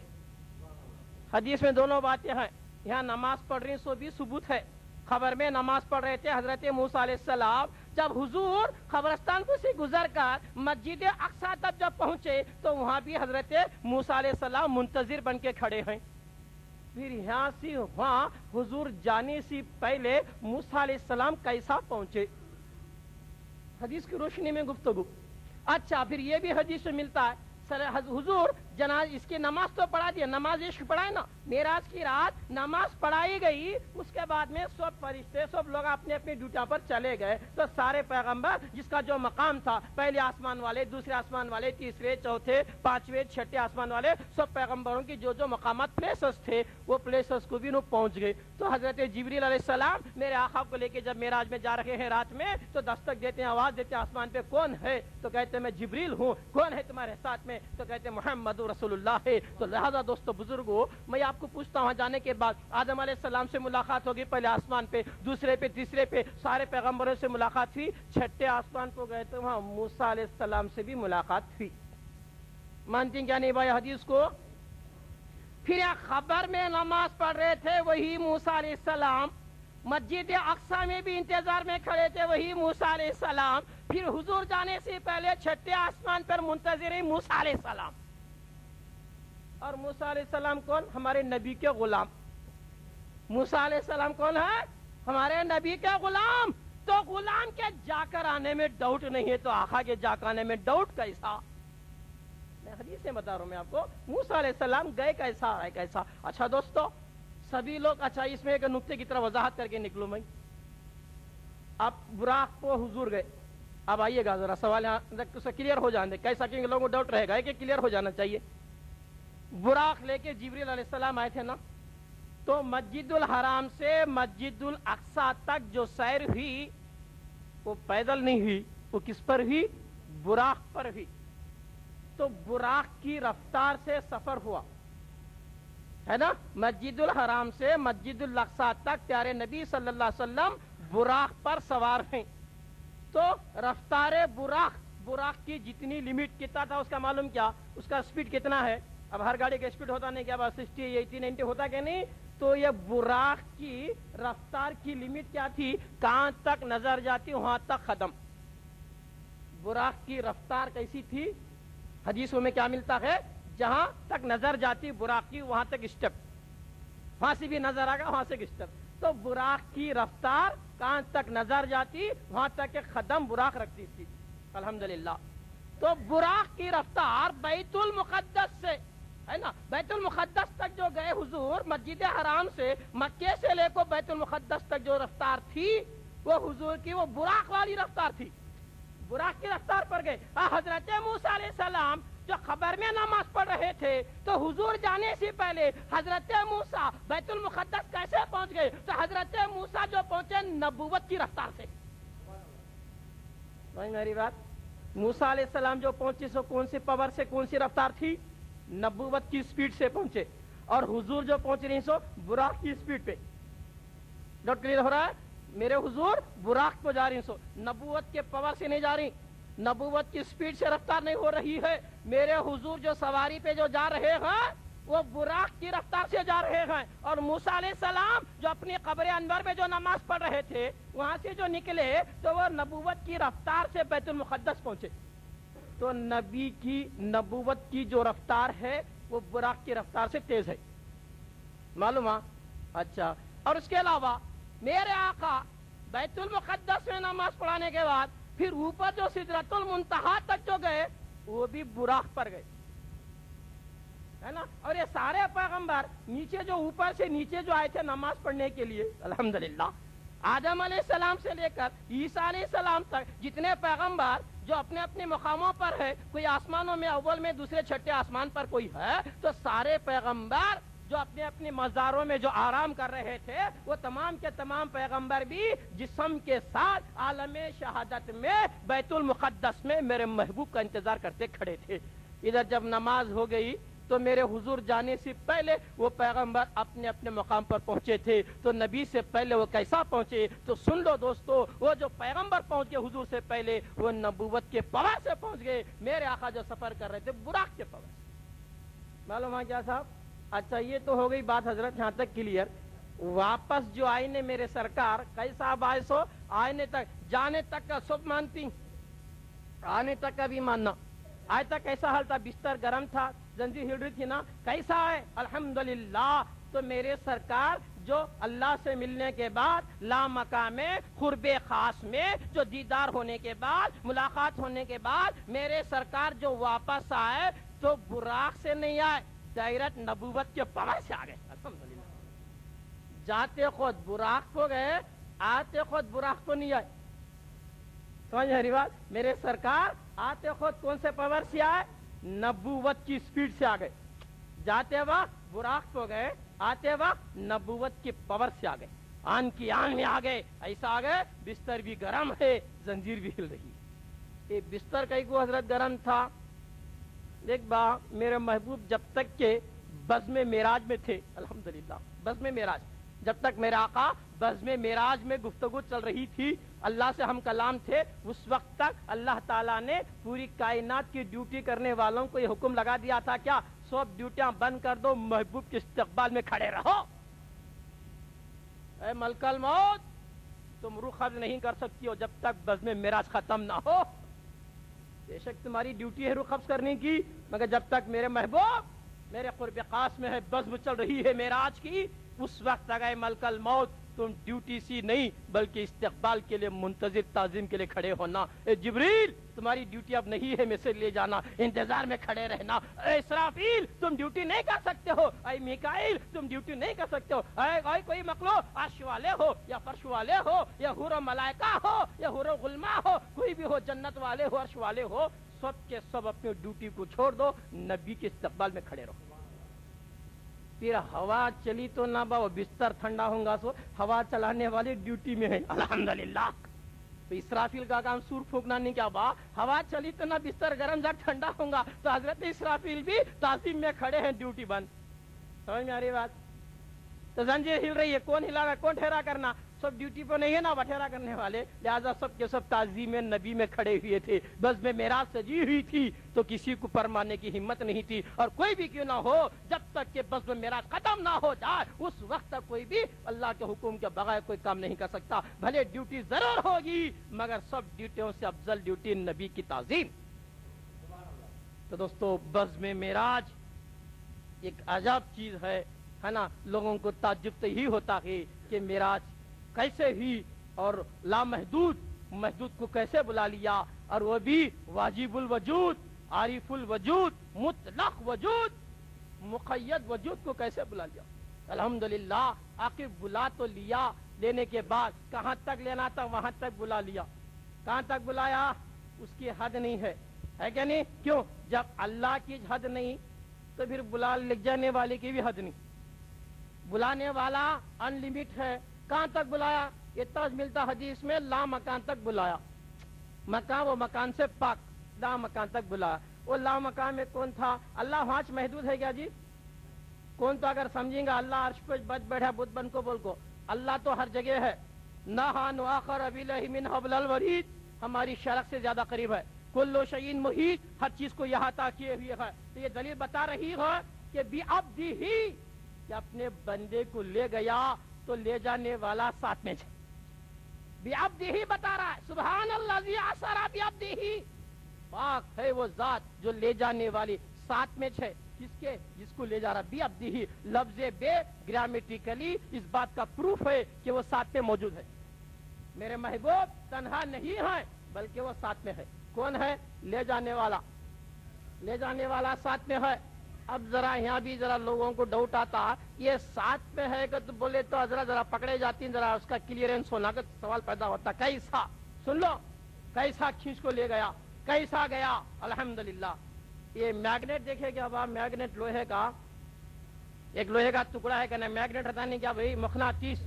حدیث میں دونوں باتیں ہیں، یہاں نماز پڑھ رہی سو بھی ثبوت ہے، خبر میں نماز پڑھ رہے تھے حضرت موسیٰ علیہ السلام۔ جب حضور قبرستان کو سے گزر کر مسجد اقصی تک جب پہنچے تو وہاں بھی حضرت موسیٰ علیہ السلام منتظر بن کے کھڑے ہیں۔ پھر یہاں سے وہاں حضور جانے سے پہلے موسیٰ علیہ السلام کیسا پہنچے؟ حدیث کی روشنی میں گفتگو۔ اچھا پھر یہ بھی حدیث میں ملتا ہے حضور جناز اس کی نماز تو پڑھا دیا، نماز عشق پڑھائے نا، معراج کی رات نماز پڑھائی گئی، اس کے بعد میں سب فرشتے سب لوگ اپنے اپنی ڈیوٹیوں پر چلے گئے، تو سارے پیغمبر جس کا جو مقام تھا، پہلے آسمان والے، دوسرے آسمان والے، تیسرے، چوتھے، پانچویں، چھٹے آسمان والے، سب پیغمبروں کی جو جو مقامات پلیسز تھے وہ پلیسز کو بھی پہنچ گئے۔ تو حضرت جبریل علیہ السلام میرے آقا کو لے کے جب معراج میں جا رہے ہیں رات میں، تو دستک دیتے ہیں، آواز دیتے ہیں آسمان پہ، کون ہے؟ تو کہتے ہیں میں جبریل ہوں۔ کون ہے تمہارے ساتھ میں؟ تو کہتے ہیں محمد رسول اللہ ہے۔ تو لہذا دوستو بزرگو، میں آپ کو پوچھتا ہوں، جانے کے بعد آدم علیہ السلام سے ملاقات ہوگی پہلے آسمان پہ، دوسرے پہ، تیسرے پہ، سارے پیغمبروں سے ملاقات ہوئی، چھٹے آسمان کو گئے تو وہاں موسیٰ علیہ السلام سے بھی ملاقات ہوئی۔ مانتی ہیں کیا نہیں بھائی حدیث کو؟ پھر ایک خبر میں نماز پڑھ رہے تھے وہی موسیٰ علیہ السلام، مسجد اقصی میں بھی انتظار میں کھڑے تھے وہی موسیٰ علیہ السلام، پھر حضور جانے سے پہلے چھٹے آسمان پر منتظر ہیں موسیٰ علیہ السلام۔ اور موسیٰ علیہ السلام کون؟ ہمارے نبی کے غلام۔ موسیٰ علیہ السلام کون ہے؟ ہمارے نبی کے غلام۔ تو غلام کے جا کر آنے میں ڈاؤٹ نہیں ہے، تو آقا کے جا کر آنے میں ڈاؤٹ کیسا؟ میں حدیث سے بتا رہا ہوں میں آپ کو، موسیٰ علیہ السلام گئے کیسا آئے کیسا؟ اچھا دوستو سبھی لوگ، اچھا اس میں ایک نقطے کی طرف وضاحت کر کے نکلوں میں۔ اب براق کو حضور گئے، اب آئیے گا ذرا سوال یہاں کلیئر ہو جانے دے، کیسا کہ لوگوں کو ڈاؤٹ رہے گا کہ کلیئر ہو جانا چاہیے۔ براق لے کے جبریل علیہ السلام آئے تھے نا، تو مسجد الحرام سے مسجد الاقصی تک جو سیر ہوئی وہ پیدل نہیں ہوئی، وہ کس پر ہوئی؟ براق پر ہوئی۔ تو براق کی رفتار سے سفر ہوا ہے نا، مسجد الحرام سے مسجد الاقصی تک پیارے نبی صلی اللہ علیہ وسلم براق پر سوار ہیں۔ تو رفتار براق کی جتنی لمٹ کتنا تھا اس کا معلوم کیا؟ اس کا سپیڈ کتنا ہے؟ اب ہر گاڑی کا سپیڈ ہوتا نہیں کیا، 60 80 90 ہوتا کہ نہیں؟ تو یہ براق کی رفتار کی لمٹ کیا تھی؟ کہاں تک نظر جاتی وہاں تک ختم۔ براق کی رفتار کیسی تھی؟ حدیثوں میں کیا ملتا ہے؟ جہاں تک نظر جاتی براق کی وہاں تک اسٹیپ، وہاں سے بھی نظر آگا وہاں سے اسٹیپ۔ تو براق کی رفتار کہاں تک نظر جاتی وہاں تک ایک قدم براق رکھتی تھی، الحمدللہ۔ تو براق کی رفتار بیت المقدس سے ہے نا، بیت المقدس تک جو گئے حضور، مسجد حرام سے مکے سے لے کو بیت المقدس تک جو رفتار تھی وہ حضور کی وہ براق والی رفتار تھی، براق کی رفتار پر گئے۔ حضرت موسیٰ علیہ السلام جو خبر میں نماز پڑھ رہے تھے، تو حضور جانے سے پہلے حضرت موسیٰ بیت المقدس کیسے پہنچ گئے؟ تو حضرت موسیٰ جو پہنچے نبوت کی رفتار سے۔ میری بات، موسیٰ علیہ السلام جو پہنچے سو کون سی پاور سے، کون سی رفتار تھی؟ نبوت کی سپیڈ سے پہنچے۔ اور حضور جو پہنچ رہی سو براق کی سپیڈ پہ۔ ڈاٹ کلیئر ہو رہا ہے؟ میرے حضور براق کو جا رہی سو، نبوت کے پاور سے نہیں جا رہی، نبوت کی سپیڈ سے رفتار نہیں ہو رہی ہے۔ میرے حضور جو سواری پہ جو جا رہے ہیں وہ براق کی رفتار سے جا رہے ہیں، اور موسیٰ علیہ السلام جو اپنی قبر انور میں جو نماز پڑھ رہے تھے وہاں سے جو نکلے تو وہ نبوت کی رفتار سے بیت المقدس پہنچے۔ تو نبی کی نبوت کی جو رفتار ہے وہ براق کی رفتار سے تیز ہے، معلوم ہے؟ اچھا، اور اس کے علاوہ میرے آقا بیت المقدس میں نماز پڑھانے کے بعد پھر اوپر جو سدرۃ المنتہا تک جو گئے وہ بھی براق پر گئے، ہے نا۔ اور یہ سارے پیغمبر نیچے جو اوپر سے نیچے جو آئے تھے نماز پڑھنے کے لیے، الحمدللہ، آدم علیہ السلام سے لے کر عیسیٰ علیہ السلام تک جتنے پیغمبر جو اپنے اپنے مقاموں پر ہے، کوئی آسمانوں میں اول میں، دوسرے چھٹے آسمان پر کوئی ہے، تو سارے پیغمبر جو اپنے اپنے مزاروں میں جو آرام کر رہے تھے وہ تمام کے تمام پیغمبر بھی جسم کے ساتھ عالم شہادت میں بیت المقدس میں میرے محبوب کا انتظار کرتے کھڑے تھے۔ ادھر جب نماز ہو گئی تو میرے حضور جانے سے پہلے وہ پیغمبر اپنے اپنے مقام پر پہنچے تھے، تو نبی سے پہلے وہ کیسا پہنچے؟ تو سن لو دوستو، وہ جو پیغمبر پہنچ گئے حضور سے پہلے وہ نبوت کے پاور سے پہنچ گئے۔ میرے آقا جو سفر کر رہے تھے براق کے پاور سے، معلوم ہے کیا صاحب؟ اچھا، یہ تو ہو گئی بات حضرت یہاں تک کلیئر۔ واپس جو آئینے میرے سرکار کیسا آئے سو آئینے تک جانے تک کا سب مانتی، آنے تک کا بھی ماننا۔ آئے تک کیسا حال تھا؟ بستر گرم تھا، زنجیر ہل رہی تھی نا، کیسا ہے؟ الحمدللہ۔ تو میرے سرکار جو اللہ سے ملنے کے بعد لامکاں میں قرب خاص میں جو دیدار ہونے کے بعد ملاقات ہونے کے بعد میرے سرکار جو واپس آئے تو براق سے نہیں آئے, ڈائریکٹ نبوت کے پاور سے آ گئے. الحمدللہ. جاتے خود براق کو گئے, آتے خود براق کو نہیں آئے. سمجھ رہی بات؟ میرے سرکار آتے خود کون سے پاور سے آئے؟ نبوت کی سپیڈ سے آ گئے. جاتے وقت براق کو گئے, آتے وقت نبوت کی پاور سے آ گئے. آن کی آن میں آ گئے, ایسا آ گئے بستر بھی گرم ہے, زنجیر بھی ہل رہی ہے. یہ بستر کئی کو حضرت گرم تھا. ایک بار میرے محبوب جب تک کہ بزم معراج میں تھے, الحمدللہ بزم معراج, جب تک میرے آقا بزم معراج میں گفتگو چل رہی تھی, اللہ سے ہم کلام تھے, اس وقت تک اللہ تعالیٰ نے پوری کائنات کی ڈیوٹی کرنے والوں کو یہ حکم لگا دیا تھا, کیا سب ڈیوٹیاں بند کر دو, محبوب کے استقبال میں کھڑے رہو. اے ملک الموت, تم روح قبض نہیں کر سکتی ہو جب تک بزم معراج ختم نہ ہو. بے شک تمہاری ڈیوٹی ہے روح قبض کرنے کی, مگر جب تک میرے محبوب میرے قرب خاص میں ہے, بزم چل رہی ہے معراج کی, اس وقت تک اے ملک الموت تم ڈیوٹی سی نہیں بلکہ استقبال کے لیے منتظر تعظیم کے لیے کھڑے ہونا. اے جبریل تمہاری ڈیوٹی اب نہیں ہے میں سے لے جانا, انتظار میں کھڑے رہنا. اے اسرافیل تم ڈیوٹی نہیں کر سکتے ہو, اے میکائیل تم ڈیوٹی نہیں کر سکتے ہو, اے کوئی مخلوق عرش والے ہو یا فرش والے ہو یا حور و ملائکہ ہو یا حور و غلما ہو, کوئی بھی ہو, جنت والے ہو عرش والے ہو, سب کے سب اپنی ڈیوٹی کو چھوڑ دو, نبی کے استقبال میں کھڑے رہو. پھر ہوا چلی تو نہ با, بستر ٹھنڈا ہوں گا, سو ہوا چلانے والی ڈیوٹی میں ہے. الحمدللہ. تو اسرافیل کا کام سور پھونکنا نہیں, کیا با ہوا چلی تو نہ بستر گرم جا ٹھنڈا ہوں گا, تو حضرت اسرافیل بھی تعظیم میں کھڑے ہیں, ڈیوٹی بند. سمجھ میں آ رہی بات؟ تو زنجیر ہل رہی ہے, کون ہلا گا, کون ٹھہرا کرنا, سب ڈیوٹی پہ نہیں ہے نا بٹھیرا کرنے والے, لہٰذا سب کے سب تعظیم نبی میں کھڑے ہوئے تھے. بس میں معراج سجی ہوئی تھی تو کسی کو فرمانے کی ہمت نہیں تھی, اور کوئی بھی کیوں نہ ہو جب تک کہ بس میں معراج ختم نہ ہو جائے اس وقت تک کوئی بھی اللہ کے حکم کے بغیر کوئی کام نہیں کر سکتا. بھلے ڈیوٹی ضرور ہوگی مگر سب ڈیوٹیوں سے افضل ڈیوٹی نبی کی تعظیم. تو دوستو بس میں معراج ایک عجب چیز ہے نا. لوگوں کو تعجب تو ہی ہوتا ہے کہ معراج کیسے ہوئی اور لامحدود محدود کو کیسے بلا لیا, اور وہ بھی واجب الوجود, عارف الوجود, مطلق وجود, مقید وجود کو کیسے بلا لیا. الحمدللہ آخر بلا تو لیا, لینے کے بعد کہاں تک لینا تھا وہاں تک بلا لیا. کہاں تک بلایا اس کی حد نہیں ہے, ہے کہ نہیں؟ کیوں؟ جب اللہ کی حد نہیں تو پھر بلا لکھ جانے والے کی بھی حد نہیں. بلانے والا ان لمٹ ہے. کہاں تک بلایا؟ اتنا ملتا حدیث میں, لا مکان تک بلایا. مکان وہ مکان سے پاک, لا مکان تک بلایا. وہ لا مکان میں کون تھا؟ اللہ وہاں محدود ہے کیا جی؟ کون تو اگر سمجھیں گا اللہ عرش پہ بچ بیٹھا بدھ بن کو بول کو, اللہ تو ہر جگہ ہے. نہان آخر ابی لہ من حبل الورید, ہماری شرق سے زیادہ قریب ہے. کلو شیء محیط, ہر چیز کو احاطہ کیے ہوئے ہے. تو یہ دلیل بتا رہی ہے کہ بعبدہ, کہ اپنے بندے کو لے گیا تو لے جانے والا ساتھ میں ہے. بعبدہ بتا رہا ہے, سبحان الذی اسری بعبدہ, پاک ہے وہ ذات جو لے جانے والی ساتھ میں ہے. جس کو لے جا رہا بعبدہ, لفظ بے گرامیٹیکلی اس بات کا پروف ہے کہ وہ ساتھ میں موجود ہے. میرے محبوب تنہا نہیں ہے بلکہ وہ ساتھ میں ہے. کون ہے؟ لے جانے والا. لے جانے والا ساتھ میں ہے. اب ذرا یہاں بھی ذرا لوگوں کو ڈاؤٹ آتا, یہ ساتھ میں ہے کہ تو بولے تو ذرا پکڑے جاتی ہیں, ذرا اس کا کلیئرنس ہونا کا سوال پیدا ہوتا. کیسا؟ سن لو, کیسا کھینچ کو لے گیا, کیسا گیا. الحمدللہ. یہ میگنیٹ دیکھے کیا باب, میگنیٹ لوہے کا, ایک لوہے کا ٹکڑا ہے کہ نا, میگنیٹ رہتا نہیں کیا بھائی, مقناطیس,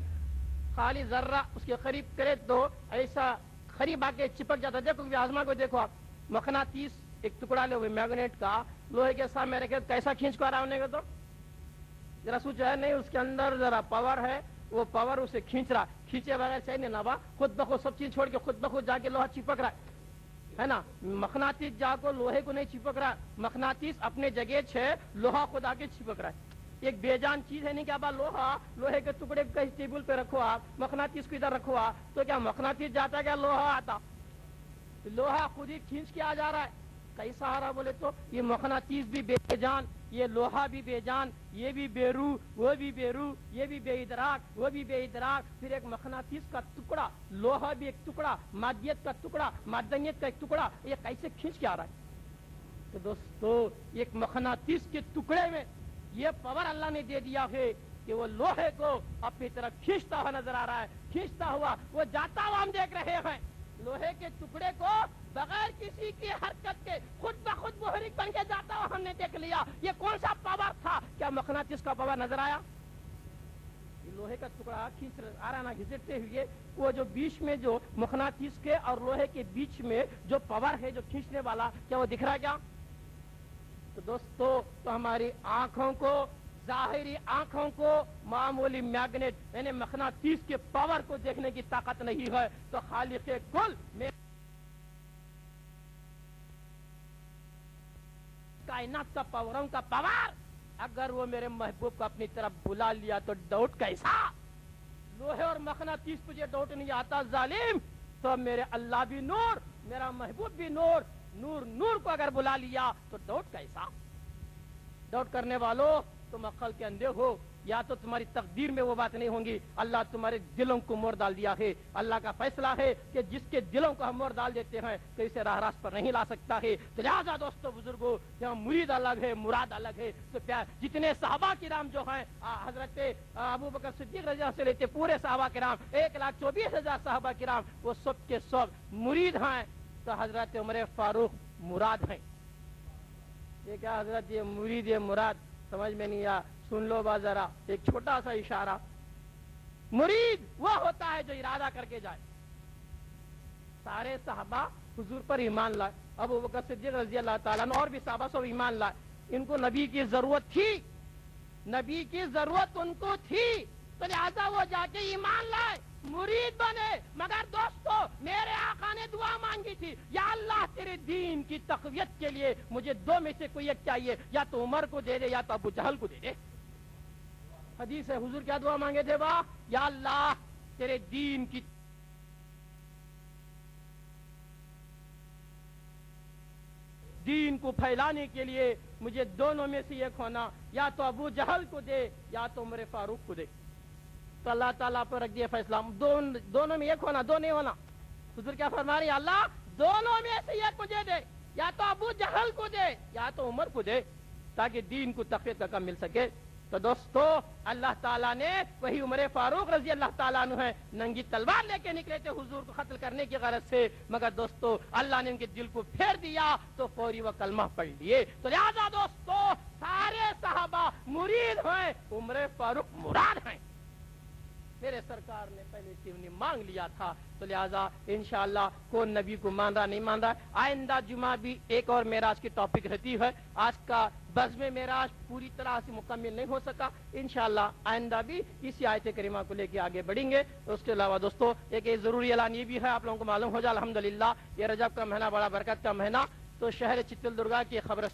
خالی ذرہ اس کے قریب کرے تو ایسا قریب آ کے چپک جاتا. دیکھو آزما کو دیکھو آپ, مقناطیس ایک ٹکڑا لے ہوئے میگنیٹ کا لوہے کے سامنے رکھے, کیسا کھینچ کو آ رہا ہونے کا, تو ذرا سوچ ہے نہیں, اس کے اندر ذرا پاور ہے, وہ پاور اسے کھینچ رہا. کھینچے بغیر چاہیے نہیں نا, خود بخود سب چیز چھوڑ کے خود بخود جا کے لوہا چپک رہا ہے نا. مقناطیس جا کو لوہے کو نہیں چپک رہا, مقناطیس اپنے جگہ ہے, لوہا خود آ کے چپک رہا ہے. ایک بے جان چیز ہے نہیں کیا با, لوہا, لوہے کے ٹکڑے کو کہیں ٹیبل پہ رکھو آپ, مقناطیس کو ادھر رکھو آپ, تو کیا مقناطیس جاتا کیا لوہا آتا؟ لوہا خود ہی کھینچ کے آ جا رہا ہے. کئی سہارا بولے تو یہ مقناطیس بھی بے جان, یہ لوہا بھی بے جان, یہ بھی بے روح, وہ بھی بے روح, یہ بھی بے ادراک, وہ بھی بے ادراک. پھر ایک مقناطیس کا ٹکڑا, لوہا بھی ایک ٹکڑا, مادیت کا ٹکڑا, معدنیت کا ایک ٹکڑا, یہ کیسے کھینچ کے آ رہا ہے؟ تو دوستو ایک مقناطیس کے ٹکڑے میں یہ پاور اللہ نے دے دیا ہے کہ وہ لوہے کو اپنی طرف کھینچتا ہوا نظر آ رہا ہے، کھینچتا ہوا وہ جاتا ہوا ہم دیکھ رہے ہیں، لوہے کے ٹکڑے کو بغیر کسی کی حرکت کے خود بخود محرک بن کے جاتا ہوا ہم نے دیکھ لیا۔ یہ کون سا پاور تھا؟ کیا مقناطیس کا پاور نظر آیا؟ لوہے کا ٹکڑا کھینچ آ رہا نا گھسٹتے ہوئے، وہ جو بیچ میں جو مقناطیس کے اور لوہے کے بیچ میں جو پاور ہے جو کھینچنے والا، کیا وہ دکھ رہا کیا؟ تو دوستو تو ہماری آنکھوں کو، ظاہری آنکھوں کو معمولی میگنیٹ یعنی مقناطیس کے پاور کو دیکھنے کی طاقت نہیں ہے، تو خالق کل کائنات کا پاوروں کا پاور اگر وہ میرے محبوب کو اپنی طرف بلا لیا تو ڈاؤٹ کیسا؟ لوہے اور مقناطیس تجھے ڈاؤٹ نہیں آتا ظالم، تو میرے اللہ بھی نور، میرا محبوب بھی نور، نور کو اگر بلا لیا تو ڈاؤٹ کیسا؟ ڈاؤٹ کرنے والوں تم عقل کے اندھے ہو، یا تو تمہاری تقدیر میں وہ بات نہیں ہوں گی، اللہ تمہارے دلوں کو مور ڈال دیا ہے۔ اللہ کا فیصلہ ہے کہ جس کے دلوں کو ہم مور ڈال دیتے ہیں تو اسے راہ راست پر نہیں لا سکتا ہے۔ تو لہٰذا دوستو بزرگوں، یہاں مرید الگ ہے، مراد الگ ہے۔ تو پیار جتنے صحابہ کرام جو ہیں، حضرت ابو بکر صدیق رضی اللہ سے لیتے پورے صحابہ کرام 1,24,000 صحابہ کرام، وہ سب کے سب مرید ہیں، تو حضرت عمر فاروق مراد ہیں۔ یہ کیا حضرت یہ مرید یہ مراد سمجھ میں نہیں آیا؟ سن لو با ذرا ایک چھوٹا سا اشارہ۔ مرید وہ ہوتا ہے جو ارادہ کر کے جائے۔ سارے صحابہ حضور پر ایمان لائے، ابو بکر صدیق رضی اللہ تعالیٰ عنہ اور بھی صحابہ سب ایمان لائے، ان کو نبی کی ضرورت تھی، نبی کی ضرورت ان کو تھی، تو لہذا وہ جا کے ایمان لائے، مرید بنے۔ مگر دوستو میرے آقا نے دعا مانگی تھی، یا اللہ تیرے دین کی تقویت کے لیے مجھے دو میں سے کوئی ایک چاہیے، یا تو عمر کو دے دے یا تو ابو جہل کو دے دے۔ حدیث ہے، حضور کیا دعا مانگے تھے؟ یا اللہ تیرے دین کی دین کو پھیلانے کے لیے مجھے دونوں میں سے ایک ہونا، یا تو ابو جہل کو دے یا تو عمر فاروق کو دے۔ تو اللہ تعالیٰ پر رکھ دیا فیصلہ، دونوں میں ایک ہونا، دو نہیں ہونا۔ حضور کیا فرما رہے ہیں؟ اللہ دونوں میں سے ایک مجھے دے، یا تو ابو جہل کو دے یا تو عمر کو دے، تاکہ دین کو تقویت کا کام مل سکے۔ تو دوستو اللہ تعالیٰ نے وہی عمر فاروق رضی اللہ تعالیٰ عنہ ہے، ننگی تلوار لے کے نکلے تھے حضور کو قتل کرنے کی غرض سے، مگر دوستو اللہ نے ان کے دل کو پھیر دیا تو فوری وہ کلمہ پڑھ لیے۔ تو لہذا دوستو سارے صحابہ مرید ہیں، عمر فاروق مراد ہیں۔ میرے سرکار نے پہلے سے انہیں مانگ لیا تھا، تو لہذا انشاءاللہ کون نبی کو مان رہا نہیں مان رہا۔ آئندہ جمعہ بھی ایک اور معراج کی ٹاپک رہتی ہے، آج کا بزم معراج پوری طرح سے مکمل نہیں ہو سکا، انشاءاللہ آئندہ بھی اسی آیت کریمہ کو لے کے آگے بڑھیں گے۔ اس کے علاوہ دوستو ایک ضروری اعلان یہ بھی ہے، آپ لوگوں کو معلوم ہو جائے الحمدللہ یہ رجب کا مہینہ بڑا برکت کا مہینہ، تو شہر چتل درگا کی خبر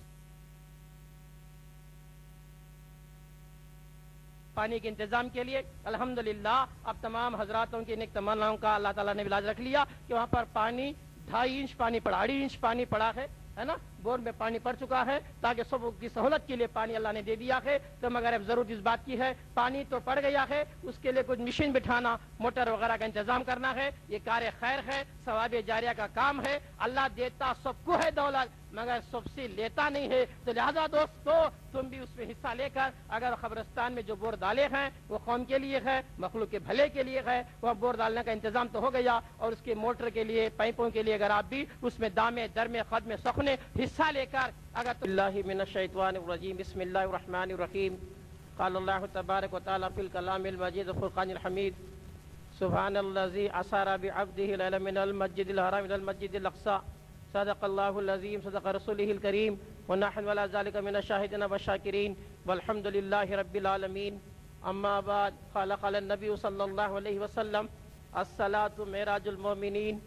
پانی کے انتظام کے لیے الحمدللہ اب تمام حضراتوں کی نیک تمناؤں کا اللہ تعالیٰ نے علاج رکھ لیا کہ وہاں پر پانی 2.5 انچ پانی پڑا، 2.5 انچ پانی پڑا ہے نا، بور میں پانی پڑ چکا ہے، تاکہ سب کی سہولت کے لیے پانی اللہ نے دے دیا ہے۔ تو مگر اب ضرورت اس بات کی ہے، پانی تو پڑ گیا ہے، اس کے لیے کچھ مشین بٹھانا، موٹر وغیرہ کا انتظام کرنا ہے۔ یہ کار خیر ہے، ثواب جاریہ کا کام ہے، اللہ دیتا سب کو ہے دولت مگر سب سے لیتا نہیں ہے۔ تو لہذا دوستو تم بھی اس میں حصہ لے کر اگر قبرستان میں جو بور ڈالے ہیں وہ قوم کے لیے ہے، مخلوق کے بھلے کے لیے ہے، وہ بور ڈالنے کا انتظام تو ہو گیا، اور اس کے موٹر کے لیے پائپوں کے لیے اگر آپ بھی اس میں دامے درمے خدمے سخنے حصہ لے کر اگر اللہ من الشیطان الرجیم بسم اللہ الرحمن الرحیم قال اللہ تبارک و تعالی فی الکلام المجید فرقان الحمید سبحان الذی اسری بعبده لیلا من المسجد الحرام الى المسجد الاقصى صدق اللہ العظیم صدق رسولہ الکریم ونحن ولا ذلك من الشاہدین والشاکرین والحمد للہ رب العالمین۔ اما بعد قال قال النبی صلی اللہ علیہ وسلم الصلاۃ معراج المؤمنین۔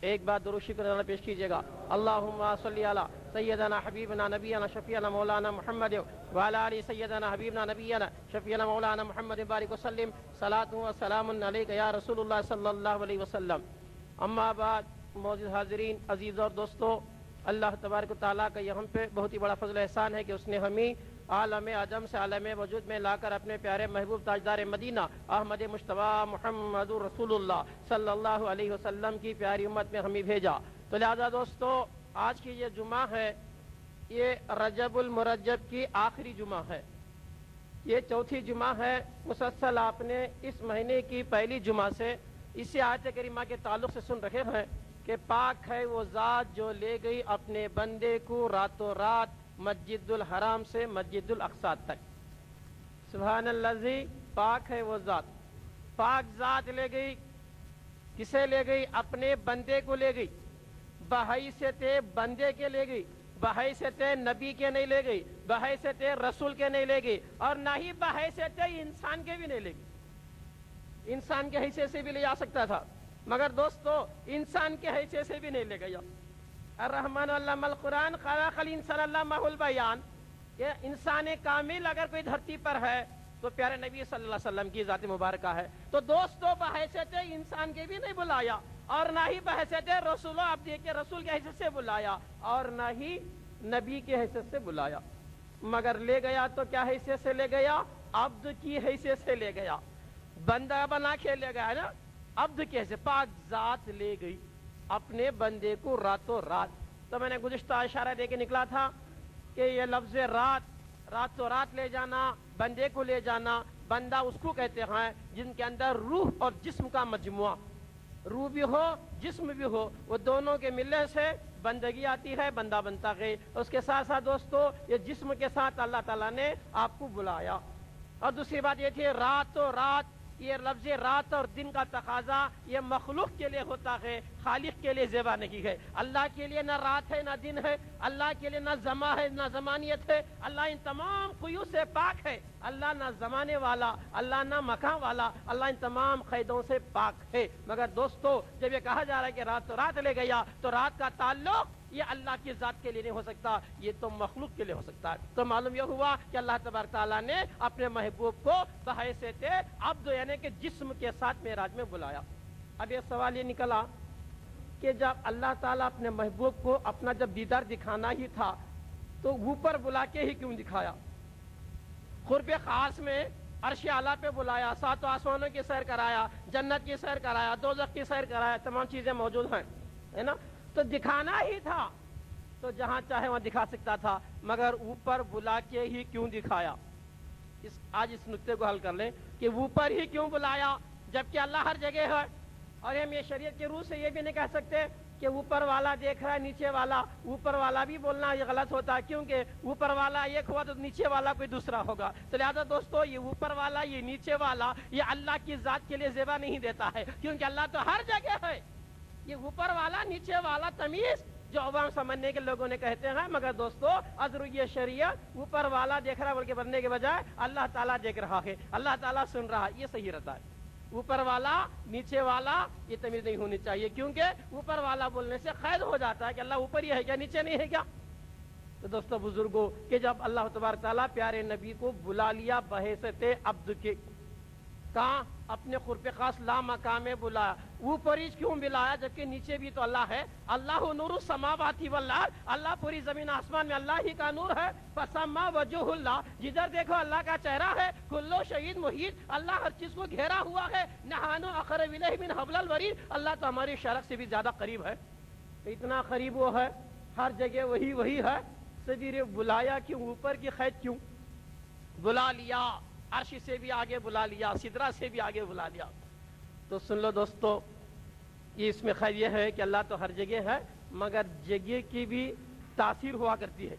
ایک بات درود شکر پیش کیجیے گا، اللہم صلی علی سیدنا حبیبنا نبینا شفیعنا مولانا محمد وعلی آل سیدنا حبیبنا نبینا شفیعنا مولانا محمد بارک وسلم صلاۃ و سلام علیک یا رسول اللہ صلی اللہ علیہ وسلم۔ اما بعد معزز حاضرین عزیز اور دوستو، اللہ تبارک و تعالیٰ کا یہ ہم پہ بہت ہی بڑا فضل احسان ہے کہ اس نے ہمیں عالم عدم سے عالم وجود میں لا کر اپنے پیارے محبوب تاجدار مدینہ احمد مجتبیٰ محمد رسول اللہ صلی اللہ علیہ وسلم کی پیاری امت میں ہمیں بھیجا۔ تو لہذا دوستو آج کی یہ جمعہ ہے، یہ رجب المرجب کی آخری جمعہ ہے، یہ چوتھی جمعہ ہے مسلسل آپ نے اس مہینے کی پہلی جمعہ سے اسی آیت کریمہ کے تعلق سے سن رہے ہیں کہ پاک ہے وہ ذات جو لے گئی اپنے بندے کو راتوں رات مسجد الحرام سے مسجد الاقصی تک۔ سبحان الذی، پاک ہے وہ ذات، پاک ذات لے گئی، کسے لے گئی؟ اپنے بندے کو لے گئی، بحیثیت بندے کے لے گئی، بحیثیت نبی کے نہیں لے گئی، بحیثیت رسول کے نہیں لے گئی، اور نہ ہی بحیثیت انسان کے بھی نہیں لے گئی۔ انسان کے حیثیت سے بھی لے جا سکتا تھا، مگر دوستو انسان کے حیثیت سے بھی نہیں لے گیا۔ الرحمن علم القرآن خلق الانسان علمہ البیان، کہ انسان کامل اگر کوئی دھرتی پر ہے تو پیارے نبی صلی اللہ علیہ وسلم کی ذات مبارکہ ہے۔ تو دوستو بحیثیت انسان کے بھی نہیں بلایا، اور نہ ہی بحیثیت رسول عبد کے رسول کی حیثیت سے بلایا، اور نہ ہی نبی کی حیثیت سے بلایا، مگر لے گیا تو کیا حیثیت سے لے گیا؟ عبد کی حیثیت سے لے گیا، بندہ بنا کے لے گیا نا، عبد کی حیثیت۔ پاک ذات لے گئی اپنے بندے کو راتوں رات۔ تو میں نے گزشتہ اشارہ دے کے نکلا تھا کہ یہ لفظ رات، راتوں رات لے جانا، بندے کو لے جانا، بندہ اس کو کہتے ہیں جن کے اندر روح اور جسم کا مجموعہ، روح بھی ہو جسم بھی ہو، وہ دونوں کے ملنے سے بندگی آتی ہے، بندہ بنتا ہے۔ اس کے ساتھ ساتھ دوستو یہ جسم کے ساتھ اللہ تعالیٰ نے آپ کو بلایا۔ اور دوسری بات یہ تھی راتوں رات، یہ لفظ رات اور دن کا تقاضا یہ مخلوق کے لیے ہوتا ہے، خالق کے لیے زیبا نہیں ہے۔ اللہ کے لیے نہ رات ہے نہ دن ہے، اللہ کے لیے نہ زمان ہے نہ زمانیت ہے، اللہ ان تمام قیود سے پاک ہے۔ اللہ نہ زمانے والا، اللہ نہ مکان والا، اللہ ان تمام قیدوں سے پاک ہے۔ مگر دوستو جب یہ کہا جا رہا ہے کہ رات تو رات لے گیا، تو رات کا تعلق یہ اللہ کی ذات کے لیے نہیں ہو سکتا، یہ تو مخلوق کے لیے ہو سکتا ہے۔ تو معلوم یہ ہوا کہ اللہ تبارک تعالیٰ نے اپنے محبوب کو بحیثیت عبد یعنی کہ جسم کے ساتھ معراج میں بلایا۔ اب یہ سوال یہ نکلا کہ جب اللہ تعالیٰ اپنے محبوب کو اپنا جب دیدار دکھانا ہی تھا تو اوپر بلا کے ہی کیوں دکھایا؟ قرب خاص میں عرش اعلیٰ پہ بلایا، ساتوں آسمانوں کی سیر کرایا، جنت کی سیر کرایا، دوزخ کی سیر کرایا، تمام چیزیں موجود ہیں، ہے نا؟ تو دکھانا ہی تھا تو جہاں چاہے وہاں دکھا سکتا تھا، مگر اوپر بلا کے ہی کیوں دکھایا؟ آج اس نقطے کو حل کر لیں کہ اوپر ہی کیوں بلایا جبکہ اللہ ہر جگہ ہے۔ اور ہم یہ شریعت کے روح سے یہ بھی نہیں کہہ سکتے کہ اوپر والا دیکھ رہا ہے نیچے والا، اوپر والا بھی بولنا یہ غلط ہوتا ہے، کیونکہ اوپر والا ایک ہوا تو نیچے والا کوئی دوسرا ہوگا۔ تو لہٰذا دوستو یہ اوپر والا یہ نیچے والا یہ اللہ کی ذات کے لیے زیبا نہیں دیتا ہے، کیونکہ اللہ تو ہر جگہ ہے۔ یہ اوپر والا نیچے والا تمیز جو عوام سمجھنے کے لوگوں نے کہتے ہیں، مگر دوستو ازروی شریعت اوپر والا دیکھ رہا بلکہ بننے کے بجائے اللہ تعالیٰ دیکھ رہا ہے، اللہ تعالیٰ سن رہا ہے، یہ صحیح رہتا ہے۔ اوپر والا نیچے والا یہ تمیز نہیں ہونی چاہیے، کیونکہ اوپر والا بولنے سے قید ہو جاتا ہے کہ اللہ اوپر ہی ہے کیا نیچے نہیں ہے کیا۔ تو دوستو بزرگوں کہ جب اللہ تبارک تعالیٰ پیارے نبی کو بلا لیا بحیثیت عبد کے، کہاں؟ اپنے قرب خاص لا مقام میں بلایا۔ اوپر ہی کیوں بلایا جبکہ نیچے بھی تو اللہ ہے؟ اللہ نور السماوات والارض، اللہ پوری زمین آسمان میں اللہ ہی کا نور ہے۔ فسما وجہ اللہ، جدھر دیکھو اللہ کا چہرہ ہے۔ کلو شہید محیط، اللہ ہر چیز کو گھیرا ہوا ہے۔ نحانو اقرب الیہ من حبل الورید، اللہ تو ہماری شرک سے بھی زیادہ قریب ہے، اتنا قریب وہ ہے، ہر جگہ وہی ہے۔ صدر بلایا کیوں؟ اوپر کی قید کیوں؟ بلا لیا، عرش سے بھی آگے بلا لیا، سدرہ سے بھی آگے بلا لیا۔ تو سن لو دوستو، یہ اس میں خیر یہ ہے کہ اللہ تو ہر جگہ ہے، مگر جگہ کی بھی تاثیر ہوا کرتی ہے،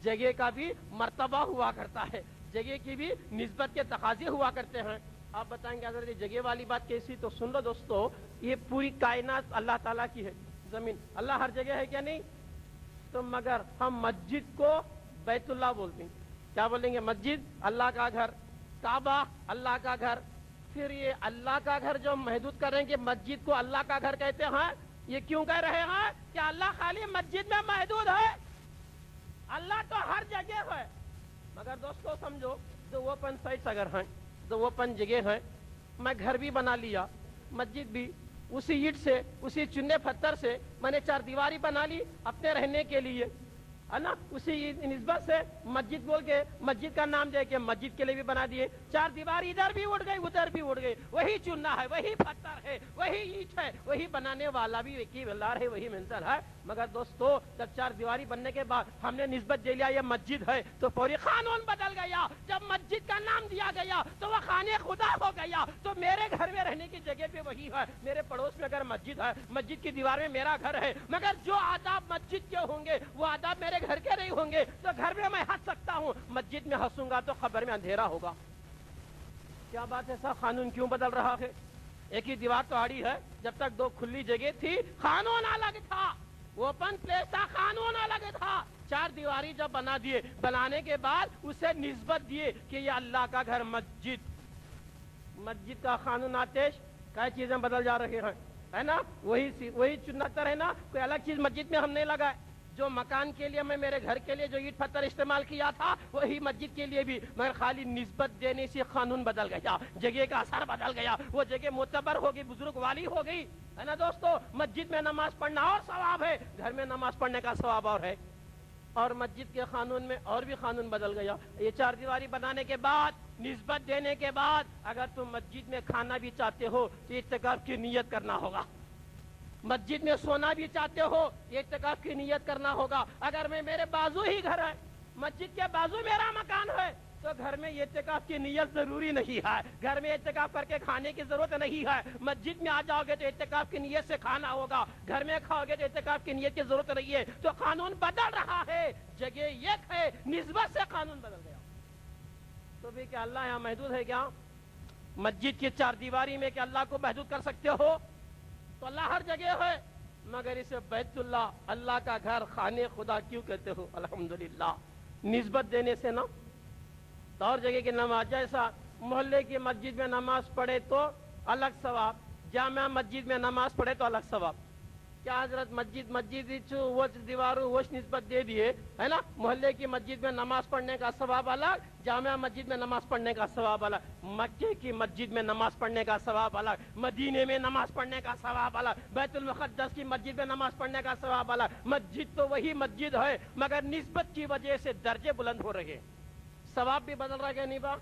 جگہ کا بھی مرتبہ ہوا کرتا ہے، جگہ کی بھی نسبت کے تقاضے ہوا کرتے ہیں۔ آپ بتائیں گے حضرت جگہ والی بات کیسی؟ تو سن لو دوستو، یہ پوری کائنات اللہ تعالیٰ کی ہے، زمین اللہ ہر جگہ ہے کیا نہیں؟ تو مگر ہم مسجد کو بیت اللہ بولتے ہیں، کیا بولیں گے؟ مسجد اللہ کا گھر، کعبہ اللہ کا گھر۔ پھر یہ اللہ کا گھر جو محدود کریں کہ مسجد کو اللہ کا گھر کہتے ہیں، یہ کیوں کہہ رہے ہیں کہ اللہ خالی مسجد میں محدود ہے؟ اللہ تو ہر جگہ ہے۔ مگر دوستو سمجھو، دو اوپن سائٹس اگر ہیں، دو اوپن جگہ ہیں، میں گھر بھی بنا لیا، مسجد بھی، اسی اینٹ سے اسی چنے پتھر سے میں نے چار دیواری بنا لی اپنے رہنے کے لیے، ہے نا, اسی نسبت سے مسجد بول کے مسجد کا نام دے کے مسجد کے لیے بھی بنا دیے. چار دیواری ادھر بھی اٹھ گئی ادھر بھی اٹھ گئی, وہی چننا ہے, وہی پتھر ہے, وہی اینٹ ہے, وہی بنانے والا بھی ایک ہی اللہ ہے, وہی منزل ہے. مگر دوستو جب چار دیواری بننے کے بعد ہم نے نسبت دے لیا یہ مسجد ہے تو پوری قانون بدل گیا. جب مسجد کا نام دیا گیا تو وہ خانے خدا ہو گیا. تو میرے گھر میں رہنے کی جگہ پہ وہی ہے, میرے پڑوس میں اگر مسجد ہے, مسجد کی دیوار میں میرا گھر ہے, مگر جو آداب مسجد کے ہوں گے وہ آداب میرے گھر کے نہیں ہوں گے. تو گھر میں ہنس سکتا ہوں, مسجد میں ہنسوں گا تو قبر میں اندھیرا ہوگا. کیا بات ہے صاحب, قانون کیوں بدل رہا ہے؟ ایک ہی دیوار تو آڑی ہے, جب تک دو کھلی جگہ تھی قانون الگ تھا, اوپن پلیس تھا, قانون الگ تھا. چار دیواری جب بنا دیے, بنانے کے بعد اسے نسبت دیے کہ یہ اللہ کا گھر مسجد. مسجد کا قانون آتش کئی چیزیں بدل جا رہی ہیں, ہے نا, وہی چنتر ہے نا, کوئی الگ چیز مسجد میں ہم نہیں لگائے. جو مکان کے لیے میں میرے گھر کے لیے جو اینٹ پتھر استعمال کیا تھا وہی مسجد کے لیے بھی, مگر خالی نسبت دینے سے قانون بدل گیا, جگہ کا اثر بدل گیا. وہ جگہ معتبر ہوگی, بزرگ والی ہو گئی, ہے نا دوستو. مسجد میں نماز پڑھنا اور ثواب ہے, گھر میں نماز پڑھنے کا ثواب اور ہے. اور مسجد کے قانون میں اور بھی قانون بدل گیا. یہ چار دیواری بنانے کے بعد, نسبت دینے کے بعد, اگر تم مسجد میں کھانا بھی چاہتے ہو تو اعتکاف کی نیت کرنا ہوگا. مسجد میں سونا بھی چاہتے ہو اعتکاف کی نیت کرنا ہوگا. اگر میرے بازو ہی گھر ہے, مسجد کے بازو میرا مکان ہے, تو گھر میں اعتکاف کی نیت ضروری نہیں ہے. گھر میں اعتکاف کر کے کھانے کی ضرورت نہیں ہے. مسجد میں آ جاؤ گے تو اعتکاف کی نیت سے کھانا ہوگا, گھر میں کھاؤ گے تو اعتکاف کی نیت کی ضرورت نہیں ہے. تو قانون بدل رہا ہے, جگہ ایک ہے, نسبت سے قانون بدل گیا. تو بھی کیا اللہ یہاں محدود ہے کیا؟ مسجد کی چار دیواری میں کیا اللہ کو محدود کر سکتے ہو؟ تو اللہ ہر جگہ ہے, مگر اسے بیت اللہ, اللہ کا گھر, خانے خدا کیوں کہتے ہو؟ الحمدللہ نسبت دینے سے نا. تو اور جگہ کی نماز, جیسا محلے کی مسجد میں نماز پڑھے تو الگ ثواب, جامع مسجد میں نماز پڑھے تو الگ ثواب. کیا حضرت مسجد وہ دیواروں وہ نسبت دے دیے, ہے نا, محلے کی مسجد میں نماز پڑھنے کا ثواب الگ, جامع مسجد میں نماز پڑھنے کا ثواب الگ, مکے کی مسجد میں نماز پڑھنے کا ثواب الگ, مدینے میں نماز پڑھنے کا ثواب الگ, بیت المقدس کی مسجد میں نماز پڑھنے کا ثواب الگ. مسجد تو وہی مسجد ہے, مگر نسبت کی وجہ سے درجے بلند ہو رہے, ثواب بھی بدل رہا ہے. نہیں با,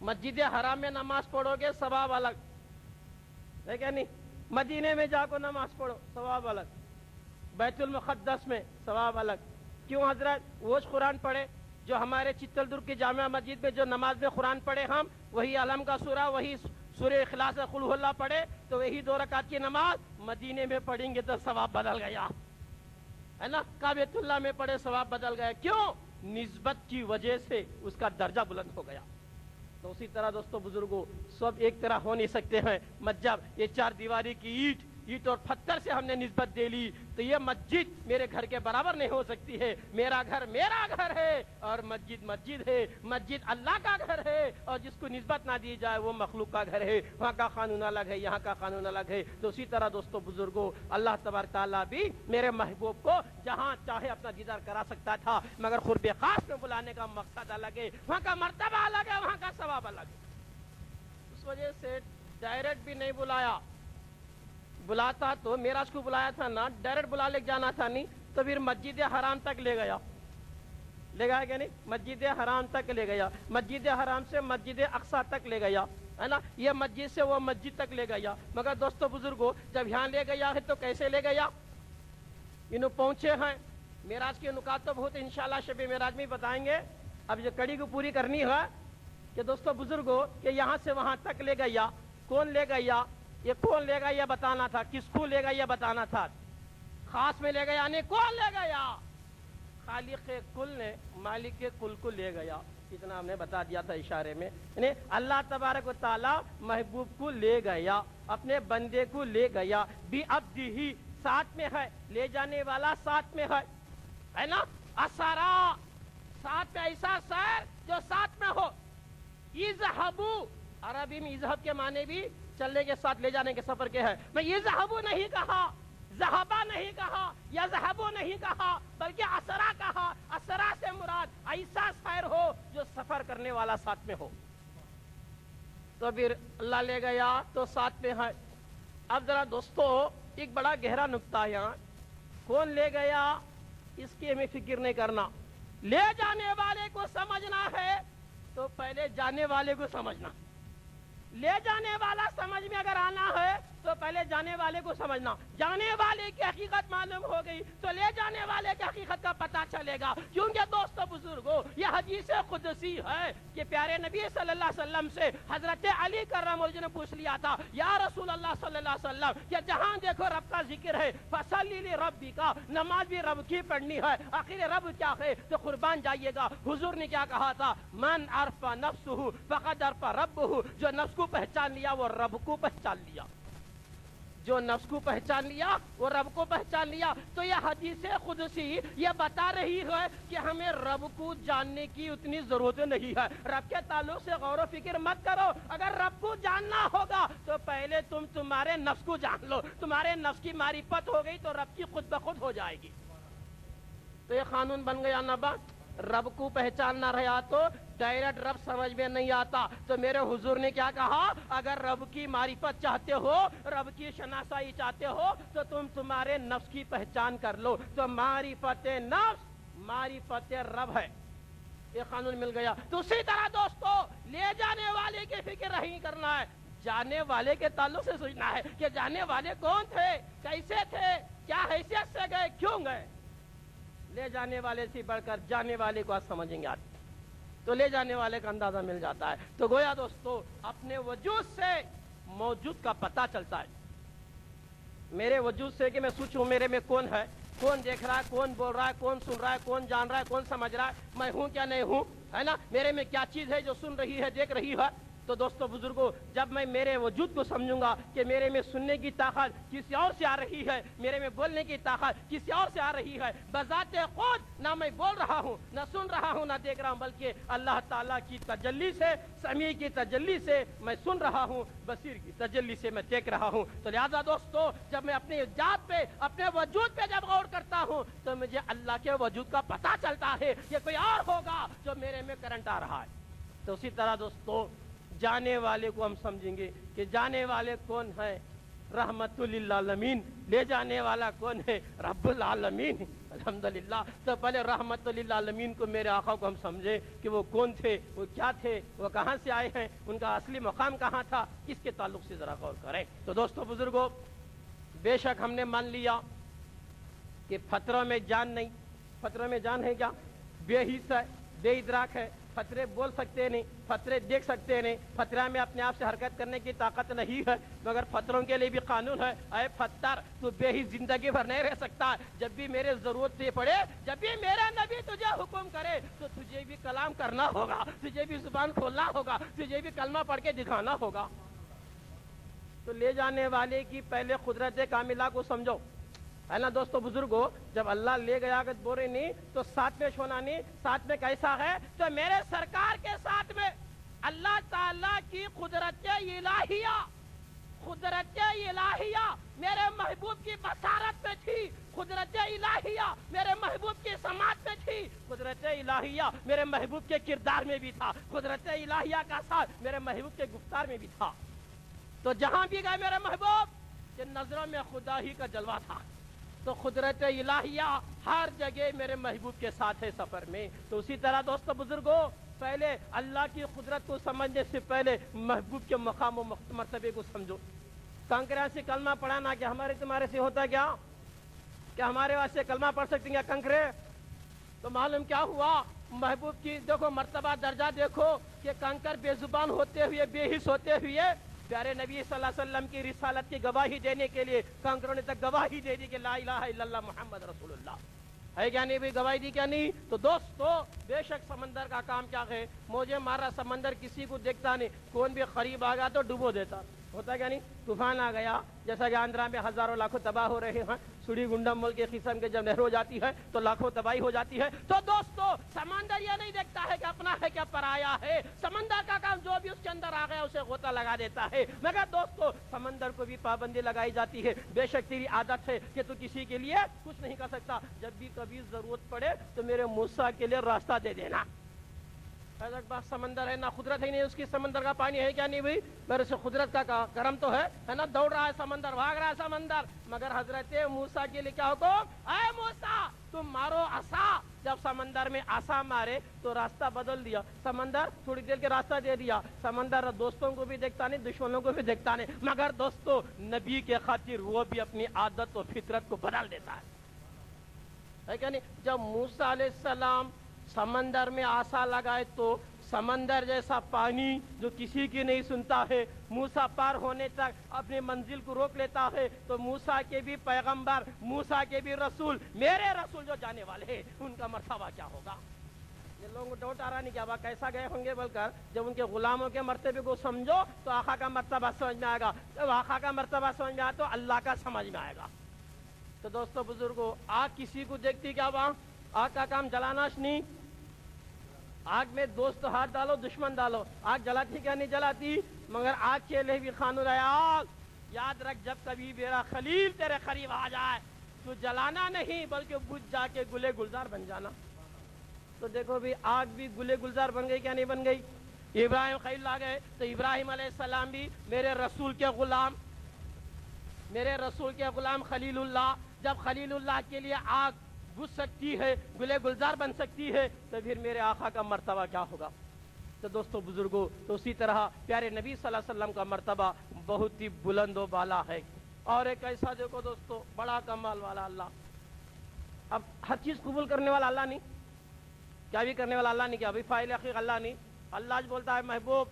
مسجد حرام میں نماز پڑھو گے ثواب الگ ہے کیا نہیں, مدینے میں جا کو نماز پڑھو ثواب الگ, بیت المقدس میں ثواب الگ. کیوں حضرت؟ وہ قرآن پڑھے جو ہمارے چتل درگ کی جامع مسجد میں جو نماز میں قرآن پڑھے, ہم وہی علم کا سورہ, وہی سورہ اخلاص قل هو اللہ پڑھے, تو وہی 2 رکعت کی نماز مدینے میں پڑھیں گے تو ثواب بدل گیا, ہے نا. کعبۃ اللہ میں پڑھے ثواب بدل گیا. کیوں؟ نسبت کی وجہ سے اس کا درجہ بلند ہو گیا. تو اسی طرح دوستو بزرگوں, سب ایک طرح ہو نہیں سکتے ہیں. جب یہ چار دیواری کی اینٹ اور پتھر سے ہم نے نسبت دے لی تو یہ مسجد میرے گھر کے برابر نہیں ہو سکتی ہے. میرا گھر ہے اور مسجد ہے. مسجد اللہ کا گھر ہے, اور جس کو نسبت نہ دی جائے وہ مخلوق کا گھر ہے. وہاں کا قانون الگ ہے, یہاں کا قانون الگ ہے. تو اسی طرح دوستو بزرگوں, اللہ تبارک تعالیٰ بھی میرے محبوب کو جہاں چاہے اپنا دیدار کرا سکتا تھا, مگر قرب خاص میں بلانے کا مقصد الگ ہے, وہاں کا مرتبہ الگ ہے, وہاں کا ثواب الگ ہے. اس وجہ سے ڈائریکٹ بھی نہیں بلایا. بلاتا تو میراج کو بلایا تھا نا, ڈائریکٹ بلا لے جانا تھا نہیں, تو پھر مسجد حرام تک لے گیا کہ نہیں, مسجد حرام تک لے گیا, مسجد حرام سے مسجد اقصی تک لے گیا, ہے نا. یہ مسجد سے وہ مسجد تک لے گیا. مگر دوستو بزرگوں, جب یہاں لے گیا ہے تو کیسے لے گیا؟ انہوں پہنچے ہیں, میراج کے نکات تو بہت انشاءاللہ شب میراج میں بتائیں گے. اب جو کڑی کو پوری کرنی ہے کہ دوستو بزرگوں کہ یہاں سے وہاں تک لے گیا. کون لے گیا؟ یہ کون لے گا یہ بتانا تھا, کس کو لے گا یہ بتانا تھا. خاص میں لے گیا نہیں, کون لے گیا؟ خالق کل نے مالک کل کو لے گیا. اتنا ہم نے بتا دیا تھا اشارے میں. یعنی اللہ تبارک و تعالی محبوب کو لے گیا, اپنے بندے کو لے گیا. بھی عبدہ ہی ساتھ میں ہے, لے جانے والا ساتھ میں ہے نا. اسرا ساتھ میں, ایسا سیر جو ساتھ میں ہو. اذهبوا عربی میں اذهب کے معنی بھی چلنے کے ساتھ لے جانے کے سفر کے ہے. میں اذهبوا نہیں کہا, ذهبا نہیں کہا, یا ذهبوا نہیں کہا, بلکہ اسرا کہا. اسرا سے مراد ایسا سیر ہو جو سفر کرنے والا ساتھ میں ہو. تو پھر اللہ لے گیا تو ساتھ میں ہے. اب ذرا دوستو ایک بڑا گہرا نقطہ ہے یہاں. کون لے گیا؟ اس کی ہمیں فکر نہیں کرنا. لے جانے والے کو سمجھنا ہے تو پہلے جانے والے کو سمجھنا. لے جانے والا سمجھ میں اگر آنا ہے تو پہلے جانے والے کو سمجھنا. جانے والے کی حقیقت معلوم ہو گئی تو لے جانے والے کی حقیقت کا پتہ چلے گا. کیونکہ دوستو بزرگوں یہ حدیث قدسی ہے کہ پیارے نبی صلی اللہ علیہ وسلم سے حضرت علی کرم اللہ نے پوچھ لیا تھا یا رسول اللہ صلی اللہ علیہ وسلم کہ جہاں دیکھو رب کا ذکر ہے فصلی لربی کا نماز بھی رب کی پڑھنی ہے آخر رب کیا ہے تو قربان جائیے گا. حضور نے کیا کہا تھا من عرف نفسہ فقد عرف ربہ جو نفس کو پہچان لیا وہ رب کو پہچان لیا. جو نفس کو پہچان لیا وہ رب کو پہچان لیا. تو یہ حدیث قدسی یہ بتا رہی ہے کہ ہمیں رب کو جاننے کی اتنی ضرورت نہیں ہے. رب کے تعلق سے غور و فکر مت کرو. اگر رب کو جاننا ہوگا تو پہلے تم تمہارے نفس کو جان لو. تمہارے نفس کی معرفت ہو گئی تو رب کی خود بخود ہو جائے گی. تو یہ قانون بن گیا نا با. رب کو پہچاننا رہا تو ڈائریکٹ رب سمجھ میں نہیں آتا. تو میرے حضور نے کیا کہا اگر رب کی معرفت چاہتے ہو رب کی شناسائی چاہتے ہو تو تم تمہارے نفس کی پہچان کر لو. تو معرفت نفس معرفت رب ہے. یہ قانون مل گیا. تو اسی طرح دوستو لے جانے والے کی فکر نہیں کرنا ہے جانے والے کے تعلق سے سوچنا ہے کہ جانے والے کون تھے کیسے تھے کیا حیثیت سے گئے کیوں گئے. لے جانے والے سے بڑھ کر جانے والے کو آج سمجھیں گے تو لے جانے والے کا اندازہ مل جاتا ہے. تو گویا دوستو اپنے وجود سے موجود کا پتہ چلتا ہے. میرے وجود سے کہ میں سوچوں میرے میں کون ہے کون دیکھ رہا ہے کون بول رہا ہے کون سن رہا ہے کون جان رہا ہے کون سمجھ رہا ہے میں ہوں کیا نہیں ہوں ہے نا. میرے میں کیا چیز ہے جو سن رہی ہے دیکھ رہی ہے. تو دوستو بزرگوں جب میں میرے وجود کو سمجھوں گا کہ میرے میں سننے کی طاقت کسی اور سے آ رہی ہے میرے میں بولنے کی طاقت کسی اور سے آ رہی ہے بذات خود نہ میں بول رہا ہوں نہ سن رہا ہوں نہ دیکھ رہا ہوں بلکہ اللہ تعالیٰ کی تجلی سے سمیع کی تجلی سے میں سن رہا ہوں بصیر کی تجلی سے میں دیکھ رہا ہوں. تو لہذا دوستو جب میں اپنی ذات پہ اپنے وجود پہ جب غور کرتا ہوں تو مجھے اللہ کے وجود کا پتہ چلتا ہے کہ کوئی اور ہوگا جو میرے میں کرنٹ آ رہا ہے. تو اسی طرح دوستو جانے والے کو ہم سمجھیں گے کہ جانے والے کون ہیں رحمت للعالمین. لے جانے والا کون ہے رب العالمین. الحمدللہ. تو پہلے رحمت للعالمین کو میرے آقا کو ہم سمجھیں کہ وہ کون تھے وہ کیا تھے وہ کہاں سے آئے ہیں ان کا اصلی مقام کہاں تھا اس کے تعلق سے ذرا غور کریں. تو دوستو بزرگوں بے شک ہم نے مان لیا کہ فطروں میں جان نہیں. فطروں میں جان ہے کیا بے حس ہے بے ادراک ہے. فطرے بول سکتے نہیں فطرے دیکھ سکتے نہیں فطرہ میں اپنے آپ سے حرکت کرنے کی طاقت نہیں ہے. مگر فطروں کے لیے بھی قانون ہے اے فطر تو بے ہی زندگی بھر نہیں رہ سکتا. جب بھی میرے ضرورت سے پڑے جب بھی میرا نبی تجھے حکم کرے تو تجھے بھی کلام کرنا ہوگا تجھے بھی زبان کھولنا ہوگا تجھے بھی کلمہ پڑھ کے دکھانا ہوگا. تو لے جانے والے کی پہلے قدرت کاملہ کو سمجھو ہے نا دوستو بزرگو. جب اللہ لے گیا اگر بورے نہیں تو ساتھ میں چھونا نہیں. ساتھ میں کیسا ہے تو میرے سرکار کے ساتھ میں اللہ تعالیٰ کی قدرت الہیہ میرے محبوب کی بصارت میں تھی. قدرت الہیہ میرے محبوب کی سماعت میں تھی. قدرت الہیہ میرے محبوب کے کردار میں بھی تھا. قدرت الہیہ کا ساتھ میرے محبوب کے گفتار میں بھی تھا. تو جہاں بھی گئے میرے محبوب کہ نظروں میں خدا ہی کا جلوہ تھا. تو قدرت الہیہ ہر جگہ میرے محبوب کے ساتھ ہے سفر میں. تو اسی طرح دوستو بزرگوں پہلے اللہ کی قدرت کو سمجھنے سے پہلے محبوب کے مقام و مرتبے کو سمجھو. کنکریاں سے کلمہ پڑھانا کہ ہمارے تمہارے سے ہوتا کیا کہ ہمارے واسطے کلمہ پڑھ سکتے ہیں کنکرے. تو معلوم کیا ہوا محبوب کی دیکھو مرتبہ درجہ دیکھو کہ کنکر بے زبان ہوتے ہوئے بے حس ہوتے ہوئے پیارے نبی صلی اللہ علیہ وسلم کی رسالت کی گواہی دینے کے لیے کنکروں نے تک گواہی دے دی کہ لا الہ الا اللہ محمد رسول اللہ ہے کیا نہیں بھی گواہی دی کیا نہیں. تو دوستو بے شک سمندر کا کام کیا ہے موجے مارا سمندر کسی کو دیکھتا نہیں کون بھی قریب آ گیا تو ڈبو دیتا ہوتا کیا نہیں. طوفان آ گیا جیسا کہ آندھرا میں ہزاروں لاکھوں تباہ ہو رہے ہیں. سڑی گنڈم ملک کے قسم کے جب نہر ہو جاتی ہے تو لاکھوں تباہی ہو جاتی ہے. تو دوستو سمندر یہ نہیں دیکھتا ہے کہ اپنا ہے کیا پرایا ہے. سمندر کا کام جو بھی اس کے اندر آ گیا اسے غوطہ لگا دیتا ہے. مگر دوستو سمندر کو بھی پابندی لگائی جاتی ہے. بے شک تیری عادت ہے کہ تو کسی کے لیے کچھ نہیں کر سکتا. جب بھی کبھی ضرورت پڑے تو میرے موسیٰ کے لیے راستہ دے دینا ایک بات سمندر ہے نہ قدرت ہے نہیں اس کی, سمندر کا پانی ہے کیا نہیں بھائی, میرے سے قدرت کا کرم تو ہے نا, دوڑ رہا ہے سمندر, بھاگ رہا ہے سمندر, مگر حضرت موسیٰ کے لیے کیا حکم, اے موسیٰ تم مارو عصا. جب سمندر میں عصا مارے تو راستہ بدل دیا, سمندر تھوڑی دیر کے راستہ دے دیا, سمندر دوستوں کو بھی دیکھتا نہیں دشمنوں کو بھی دیکھتا نہیں, مگر دوستوں نبی کے خاطر وہ بھی اپنی عادت و فطرت کو بدل دیتا ہے کہ نہیں. جب موسیٰ علیہ السلام سمندر میں عصا لگائے تو سمندر جیسا پانی جو کسی کی نہیں سنتا ہے, موسیٰ پار ہونے تک اپنی منزل کو روک لیتا ہے, تو موسیٰ کے بھی پیغمبر, موسیٰ کے بھی رسول, میرے رسول جو جانے والے ہیں ان کا مرتبہ کیا ہوگا. یہ لوگوں کو ڈاؤٹ آ رہا نہیں کیا کیسا گئے ہوں گے, بول کر جب ان کے غلاموں کے مرتبے کو سمجھو تو آقا کا مرتبہ سمجھ میں آئے گا, جب آقا کا مرتبہ سمجھ میں آئے تو اللہ کا سمجھ میں آئے گا. تو دوستو بزرگوں, آگ کسی کو دیکھتی کیا وہاں, آگ کا کام جلانا نہیں, آگ میں دوست ہاتھ ڈالو دشمن ڈالو, آگ جلاتی کیا نہیں جلاتی, مگر آگ کے لیے بھی قانون ہے, آگ یاد رکھ جب کبھی میرا خلیل تیرے قریب آ جائے تو جلانا نہیں بلکہ بجھ جا کے گلے گلزار بن جانا. تو دیکھو بھی آگ بھی گلے گلزار بن گئی کیا نہیں بن گئی. ابراہیم خلیل آ گئے تو ابراہیم علیہ السلام بھی میرے رسول کے غلام, میرے رسول کے غلام خلیل اللہ, جب خلیل اللہ کے لیے آگ بجھ سکتی ہے, گلے گلزار بن سکتی ہے, تو پھر میرے آقا کا مرتبہ کیا ہوگا. تو دوستو بزرگوں, تو اسی طرح پیارے نبی صلی اللہ علیہ وسلم کا مرتبہ بہت ہی بلند و بالا ہے. اور ایک ایسا دیکھو دوستو بڑا کمال والا اللہ, اب ہر چیز قبول کرنے والا اللہ نہیں, کیا بھی کرنے والا اللہ نہیں, کیا بھی فاعل حقیق اللہ نہیں. اللہ بولتا ہے محبوب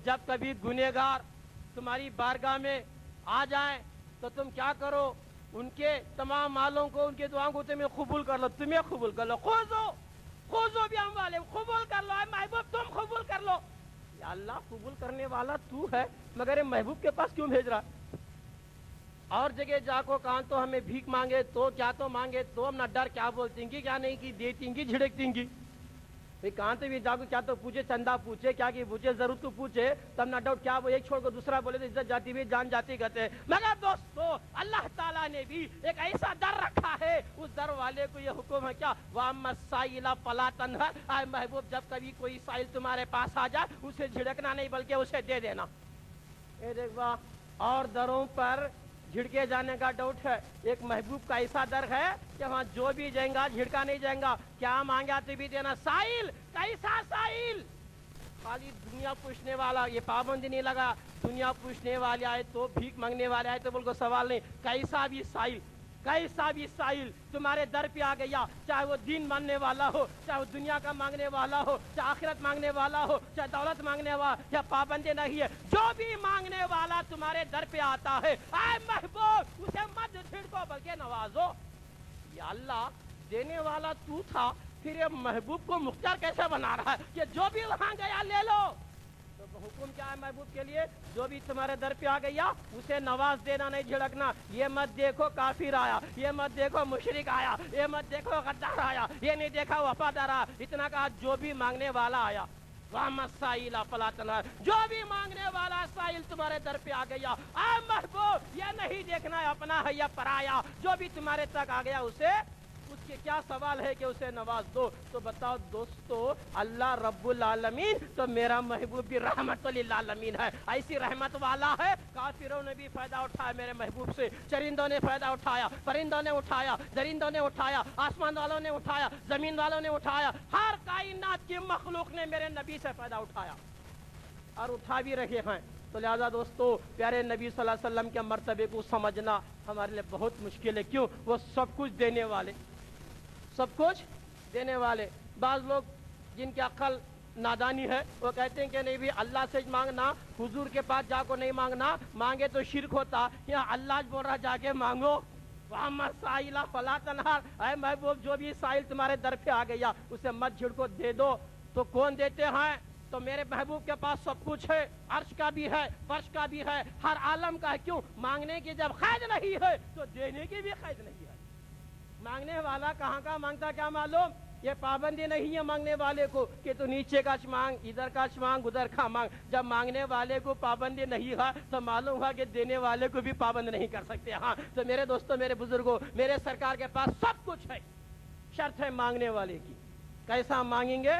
جب کبھی گنہگار تمہاری بارگاہ میں آ جائیں تو تم کیا کرو, ان کے تمام مالوں کو, ان کے دعاؤں کو تمہیں قبول کر لو, تمہیں قبول کر لو. خوزو بھی ہم والے قبول کر لو, اے محبوب تم قبول کر لو. یا اللہ قبول کرنے والا تو ہے, مگر محبوب کے پاس کیوں بھیج رہا. اور جگہ جا کو کہاں تو ہمیں بھیک مانگے تو کیا تو مانگے تو ہم نہ ڈر کیا بولتی گی کیا نہیں کی دیتی گی جھڑکتی گی. کہاں تو بھی جا کو کیا تو پوچھے, چندہ پوچھے, کیا کہ پوچھے, ضرورت کو پوچھے, تب نہ ڈاؤٹ کیا وہ ایک چھوڑ کو دوسرا بولے تو عزت جاتی بھی جان جاتی کہتے. مگر دوستو اللہ تعالیٰ نے بھی ایک ایسا در رکھا ہے, اس در والے کو یہ حکم ہے کیا, وَأَمَّا السَّائِلَ فَلَا تَنْهَرْ, اے محبوب جب کبھی کوئی سائل تمہارے پاس آ جائے اسے جھڑکنا نہیں بلکہ اسے دے دینا. اے دیکھ اور دروں پر جھڑکے جانے کا ڈاؤٹ ہے, ایک محبوب کا ایسا در ہے کہ وہاں جو بھی جائیں گا جھڑکا نہیں جائیں گا, کیا مانگا تو بھی دینا. سائل کیسا سائل, خالی دنیا پوچھنے والا, یہ پابندی نہیں لگا دنیا پوچھنے والے آئے تو بھیک مانگنے والے آئے تو بول کو سوال نہیں, کیسا بھی سائل, کیسا بھی سائل تمہارے در پہ آ گیا, چاہے وہ دین ماننے والا ہو, چاہے وہ دنیا کا مانگنے والا ہو, چاہے آخرت مانگنے والا ہو, چاہے دولت مانگنے والا, یا پابندی نہیں ہے, جو بھی مانگنے والا تمہارے در پہ آتا ہے, اے محبوب اسے مت چھڑکو بلکہ نوازو. یا اللہ دینے والا تو تھا, پھر یہ محبوب کو مختار کیسے بنا رہا ہے کہ جو بھی وہاں گیا لے لو. تو حکم کیا ہے محبوب کے لیے, جو بھی تمہارے در پہ آ گیا اسے نواز دینا نہیں جھڑکنا. یہ مت دیکھو کافر آیا, یہ مت دیکھو مشرک آیا, یہ مت دیکھو غدار آیا, یہ نہیں دیکھا وفادار آیا, اتنا کہا جو بھی مانگنے والا آیا. وَأَمَّا السَّائِلَ فَلَا تَنْهَرْ, جو بھی مانگنے والا سائل تمہارے در پہ آ گیا, اے محبوب یہ نہیں دیکھنا ہے اپنا ہے یا پرایا, جو بھی تمہارے تک آ گیا اسے اس کے کیا سوال ہے کہ اسے نواز دو. تو بتاؤ دوستو اللہ رب العالمین تو میرا محبوب بھی رحمت للعالمین ہے, ایسی رحمت والا ہے. کافروں نے بھی فائدہ اٹھایا میرے محبوب سے, چرندوں نے فائدہ اٹھایا, پرندوں نے اٹھایا, درندوں نے اٹھایا, آسمان والوں نے اٹھایا, زمین والوں نے اٹھایا, ہر کائنات کی مخلوق نے میرے نبی سے فائدہ اٹھایا اور اٹھا بھی رہے ہیں. تو لہذا دوستو پیارے نبی صلی اللہ علیہ وسلم کے مرتبے کو سمجھنا ہمارے لیے بہت مشکل ہے. کیوں, وہ سب کچھ دینے والے, سب کچھ دینے والے. بعض لوگ جن کی عقل نادانی ہے وہ کہتے ہیں کہ نہیں بھی اللہ سے مانگنا, حضور کے پاس جا کو نہیں مانگنا, مانگے تو شرک ہوتا. یہاں اللہ بول رہا جا کے مانگو. وَأَمَّا السَّائِلَ فَلَا تَنْهَرْ, اے محبوب جو بھی سائل تمہارے در پہ آ گیا اسے مت جھڑکو, دے دو. تو کون دیتے ہیں, تو میرے محبوب کے پاس سب کچھ ہے, عرش کا بھی ہے, فرش کا بھی ہے, ہر عالم کا ہے. کیوں, مانگنے کی جب قید نہیں ہے تو دینے کی بھی قید نہیں ہے. مانگنے والا کہاں کا مانگتا کیا معلوم, یہ پابندی نہیں ہے مانگنے والے کو کہ تو نیچے کا مانگ, ادھر کا مانگ, ادھر کا مانگ. جب مانگنے والے کو پابندی نہیں ہے تو معلوم ہوا کہ دینے والے کو بھی پابند نہیں کر سکتے. ہاں تو میرے دوستوں, میرے بزرگوں, میرے سرکار کے پاس سب کچھ ہے, شرط ہے مانگنے والے کی. کیسا مانگیں گے,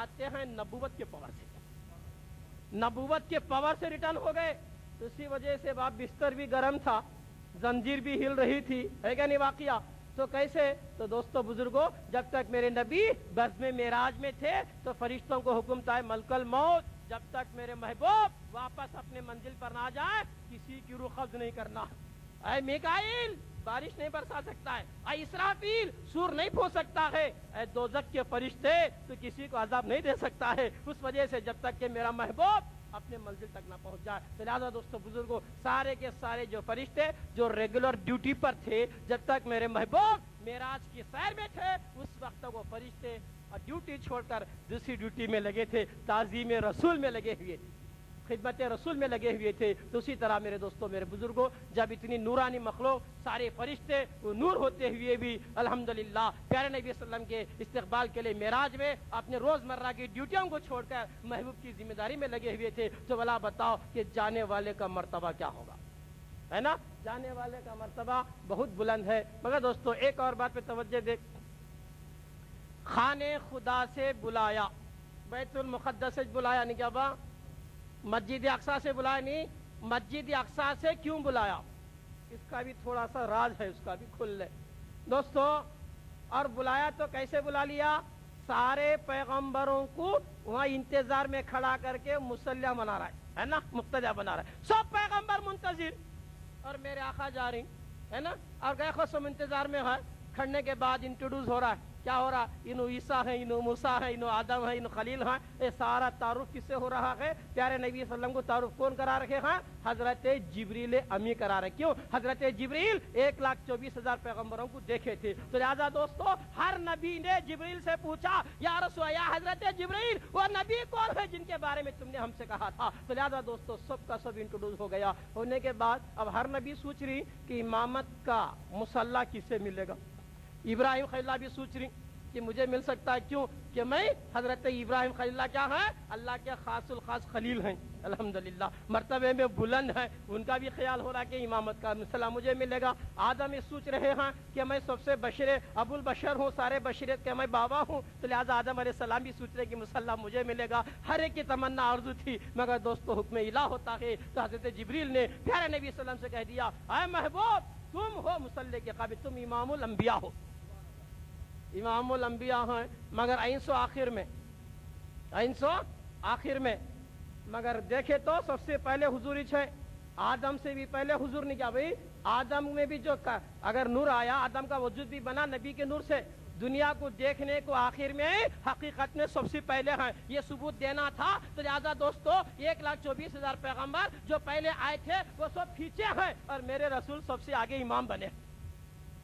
آتے ہیں نبوت کے پاور سے، نبوت کے پاور سے ریٹرن ہو گئے. تو اسی وجہ سے باپ بستر بھی گرم تھا، زنجیر بھی ہل رہی تھی، ہے کیا نہیں واقعہ؟ تو کیسے؟ تو دوستو بزرگوں، جب تک میرے نبی بزم معراج میں تھے تو فرشتوں کو حکم تھا ملک الموت جب تک میرے محبوب واپس اپنے منزل پر نہ جائے کسی کی روح قبض نہیں کرنا. اے میکائیل بارش نہیں برسا سکتا ہے، اے اسرافیل سور نہیں پھو سکتا ہے، اے دوزخ کے فرشتے تو کسی کو عذاب نہیں دے سکتا ہے. اس وجہ سے جب تک کہ میرا محبوب اپنے منزل تک نہ پہنچ جائے. تو لہٰذا دوستو بزرگوں، سارے کے سارے جو فرشتے جو ریگولر ڈیوٹی پر تھے جب تک میرے محبوب معراج کی سیر میں تھے اس وقت تک وہ فرشتے ڈیوٹی چھوڑ کر دوسری ڈیوٹی میں لگے تھے، تعظیم رسول میں لگے ہوئے، خدمت رسول میں لگے ہوئے تھے. تو اسی طرح میرے دوستوں میرے بزرگوں، جب اتنی نورانی مخلوق سارے فرشتے وہ نور ہوتے ہوئے بھی الحمدللہ پیارے نبی صلی اللہ علیہ وسلم کے استقبال کے لیے معراج میں اپنے روزمرہ کی ڈیوٹیوں کو چھوڑ کر محبوب کی ذمہ داری میں لگے ہوئے تھے، تو بھلا بتاؤ کہ جانے والے کا مرتبہ کیا ہوگا، ہے نا؟ جانے والے کا مرتبہ بہت بلند ہے. مگر دوستو ایک اور بات پہ توجہ دے، خانے خدا سے بلایا، بیت المقدس سے بلایا نہیں، کیا با مسجد اقصی سے بلایا نہیں، مسجد اقصی سے کیوں بلایا؟ اس کا بھی تھوڑا سا راز ہے، اس کا بھی کھل لے دوستو. اور بلایا تو کیسے بلا لیا؟ سارے پیغمبروں کو وہاں انتظار میں کھڑا کر کے مسلح بنا رہا ہے نا، مقتدیٰ بنا رہا ہے. سب پیغمبر منتظر اور میرے آقا جا رہی ہے نا، اور گئے خود سب انتظار میں ہے. کھڑنے کے بعد انٹروڈیوس ہو رہا ہے، کیا ہو رہا؟ انہوں عیسیٰ ہیں، انہوں موسیٰ ہیں، انہوں آدم ہیں، انہوں خلیل ہیں. یہ سارا تعارف کس سے ہو رہا ہے؟ پیارے نبی صلی اللہ علیہ وسلم کو تعارف کون کرا رکھے ہیں؟ حضرت جبریل امی کرا رکھے. کیوں؟ حضرت جبریل 1,24,000 پیغمبروں کو دیکھے تھے. تو لہذا دوستو ہر نبی نے جبریل سے پوچھا یا رسول یا حضرت جبریل وہ نبی کون ہے جن کے بارے میں تم نے ہم سے کہا تھا. تو لہذا دوستو سب کا سب انٹروڈیوس ہو گیا. ہونے کے بعد اب ہر نبی سوچ رہی کہ امامت کا مصلی کس سے ملے گا. ابراہیم خلیل اللہ بھی سوچ رہی کہ مجھے مل سکتا ہے، کیوں کہ میں حضرت ابراہیم خلیل اللہ کیا ہے؟ اللہ کے خاص الخاص خلیل ہیں، الحمدللہ مرتبے میں بلند ہیں. ان کا بھی خیال ہو رہا کہ امامت کا مسئلہ مجھے ملے گا. آدم سوچ رہے ہیں کہ میں سب سے بشر ابو البشر ہوں، سارے بشریت کے میں بابا ہوں. تو لہٰذا آدم علیہ السلام بھی سوچ رہے کہ مسئلہ مجھے ملے گا. ہر ایک کی تمنا آرزو تھی. مگر دوستو حکم الہ ہوتا ہے تو حضرت جبریل نے پیارے نبی صلی اللہ علیہ وسلم سے کہہ دیا اے محبوب تم ہو مصلی کے قابل، تم امام الانبیاء ہو. امام الانبیاء ہیں مگر اینسو آخر میں مگر دیکھے تو سب سے پہلے حضور ہے. آدم سے بھی پہلے حضور نے کیا بھئی آدم میں بھی جو اگر نور آیا، آدم کا وجود بھی بنا نبی کے نور سے. دنیا کو دیکھنے کو آخر میں حقیقت میں سب سے پہلے ہیں، یہ ثبوت دینا تھا. تو لہٰذا دوستو 1,24,000 پیغمبر جو پہلے آئے تھے وہ سب پیچھے ہیں اور میرے رسول سب سے آگے امام بنے.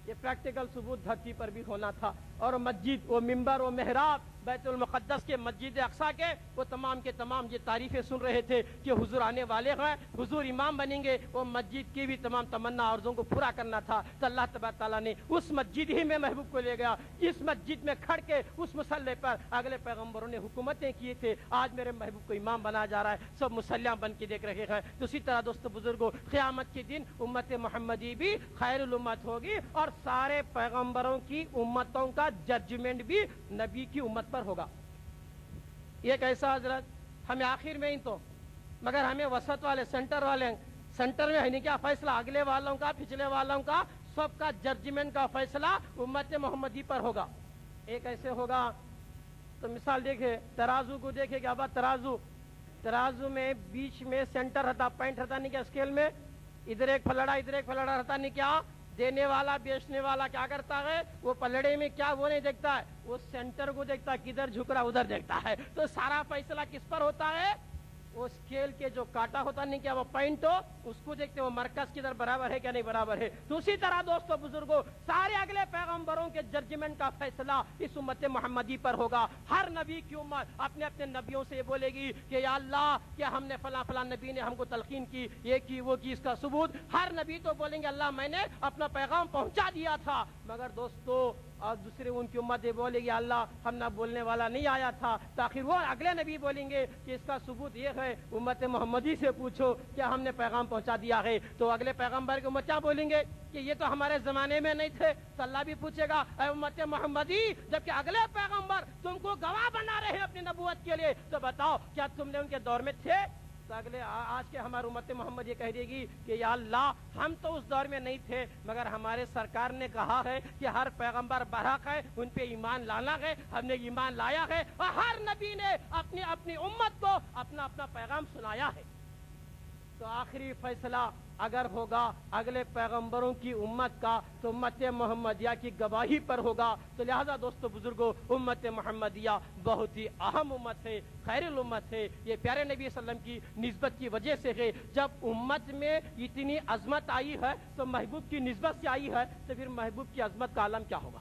یہ پریکٹیکل ثبوت دھرتی پر بھی ہونا تھا. اور مسجد وہ ممبر و محراب بیت المقدس کے مسجد اقصی کے وہ تمام کے تمام یہ تعریفیں سن رہے تھے کہ حضور آنے والے ہیں، حضور امام بنیں گے. وہ مسجد کی بھی تمام تمنا عرضوں کو پورا کرنا تھا. تو اللہ تبارک تعالیٰ نے اس مسجد ہی میں محبوب کو لے گیا. اس مسجد میں کھڑ کے اس مصلی پر اگلے پیغمبروں نے حکومتیں کیے تھے. آج میرے محبوب کو امام بنا جا رہا ہے، سب مصلیاں بن کے دیکھ رہے ہیں. تو اسی طرح دوستو بزرگوں قیامت کے دن امت محمدی بھی خیر الامت ہوگی اور سارے پیغمبروں کی امتوں کا ججمنٹ بھی نبی کی امت پر ہوگا. یہ کیسا حضرت؟ ہمیں آخر میں ہی تو مگر ہمیں وسط والے سینٹر میں ہے نہیں کیا فیصلہ اگلے والوں کا پچھلے والوں کا سب کا ججمنٹ کا فیصلہ امت محمدی پر ہوگا. یہ کیسے ہوگا؟ تو مثال دیکھے ترازو کو دیکھے کہ ابا ترازو میں بیچ میں سینٹر رہتا، پوائنٹ رہتا نہیں کیا اسکیل میں، ادھر ایک پھلڑا ادھر ایک پھلڑا رہتا نہیں کیا. دینے والا بیچنے والا کیا کرتا ہے؟ وہ پلڑے میں کیا وہ نہیں دیکھتا ہے، وہ سینٹر کو دیکھتا ہے، کدھر جھک رہا ادھر دیکھتا ہے. تو سارا فیصلہ کس پر ہوتا ہے؟ وہ اسکیل کے جو کاٹا ہوتا نہیں کیا وہ پوائنٹ ہو اس کو دیکھتے وہ مرکز کدھر برابر ہے کیا نہیں برابر ہے. تو اسی طرح دوستو بزرگوں سارے اگلے پیغمبروں کے ججمنٹ کا فیصلہ اس امت محمدی پر ہوگا. ہر نبی کی امت اپنے اپنے نبیوں سے بولے گی کہ یا اللہ کیا ہم نے فلاں نبی نے ہم کو تلقین کی، یہ کی وہ کی، اس کا ثبوت. ہر نبی تو بولیں گے اللہ میں نے اپنا پیغام پہنچا دیا تھا. مگر دوستو اور دوسرے ان کی امتیں بولے گی اللہ ہم نہ بولنے والا نہیں آیا تھا، تو آخر وہ اگلے نبی بولیں گے کہ اس کا ثبوت یہ ہے امت محمدی سے پوچھو کیا ہم نے پیغام پہنچا دیا ہے، تو اگلے پیغمبر کی امت کیا بولیں گے کہ یہ تو ہمارے زمانے میں نہیں تھے، تو اللہ بھی پوچھے گا اے امت محمدی جبکہ اگلے پیغمبر تم کو گواہ بنا رہے ہیں اپنی نبوت کے لیے، تو بتاؤ کیا تم نے ان کے دور میں تھے؟ تو اگلے آج کے ہماری امت محمد یہ کہہ دے گی کہ یا اللہ ہم تو اس دور میں نہیں تھے مگر ہمارے سرکار نے کہا ہے کہ ہر پیغمبر برحق ہے ان پہ ایمان لانا ہے، ہم نے ایمان لایا ہے اور ہر نبی نے اپنی اپنی امت کو اپنا اپنا پیغام سنایا ہے۔ تو آخری فیصلہ اگر ہوگا اگلے پیغمبروں کی امت کا تو امت محمدیہ کی گواہی پر ہوگا، تو لہذا دوستو بزرگوں امت محمدیہ بہت ہی اہم امت ہے، خیر الامت ہے، یہ پیارے نبی صلی اللہ علیہ وسلم کی نسبت کی وجہ سے ہے۔ جب امت میں اتنی عظمت آئی ہے تو محبوب کی نسبت سے آئی ہے، تو پھر محبوب کی عظمت کا عالم کیا ہوگا؟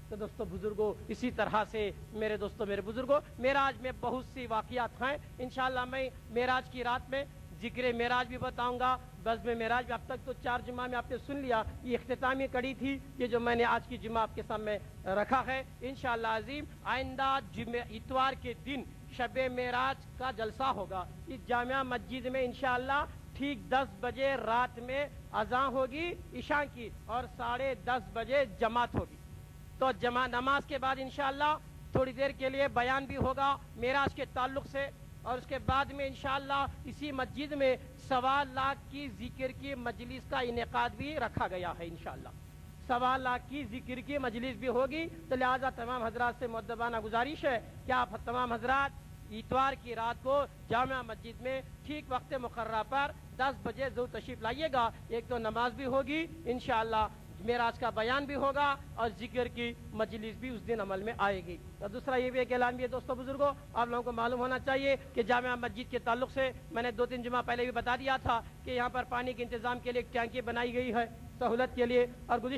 تو دوستو بزرگوں اسی طرح سے میرے دوستو میرے بزرگوں معراج میں بہت سی واقعات ہیں، انشاءاللہ میں معراج کی رات میں ذکر معراج بھی بتاؤں گا، بزم معراج بھی اب تک تو 4 جمعہ میں آپ نے سن لیا، یہ اختتامی کڑی تھی یہ جو میں نے آج کی جمعہ آپ کے سامنے رکھا ہے۔ انشاءاللہ عظیم آئندہ اتوار کے دن شب معراج کا جلسہ ہوگا اس جامعہ مسجد میں، انشاءاللہ ٹھیک 10 بجے رات میں اذان ہوگی عشاء کی اور 10:30 بجے جماعت ہوگی، تو نماز کے بعد انشاءاللہ تھوڑی دیر کے لیے بیان بھی ہوگا معراج کے تعلق سے، اور اس کے بعد میں انشاءاللہ اسی مسجد میں 1.25 لاکھ کی ذکر کی مجلس کا انعقاد بھی رکھا گیا ہے، انشاءاللہ 1.25 لاکھ کی ذکر کی مجلس بھی ہوگی، تو لہذا تمام حضرات سے مؤدبانہ گزارش ہے کہ آپ تمام حضرات اتوار کی رات کو جامعہ مسجد میں ٹھیک وقت مقررہ پر 10 بجے ضرور تشریف لائیے گا، ایک تو نماز بھی ہوگی انشاءاللہ، معراج کا بیان بھی ہوگا اور ذکر کی مجلس بھی اس دن عمل میں آئے گی۔ اور دوسرا یہ بھی ایک اعلان بھی ہے دوستو بزرگوں، آپ لوگوں کو معلوم ہونا چاہیے کہ جامعہ مسجد کے تعلق سے میں نے 2-3 جمعہ پہلے بھی بتا دیا تھا کہ یہاں پر پانی کے انتظام کے لیے ایک ٹینکی بنائی گئی ہے سہولت کے لیے، اور گزشتہ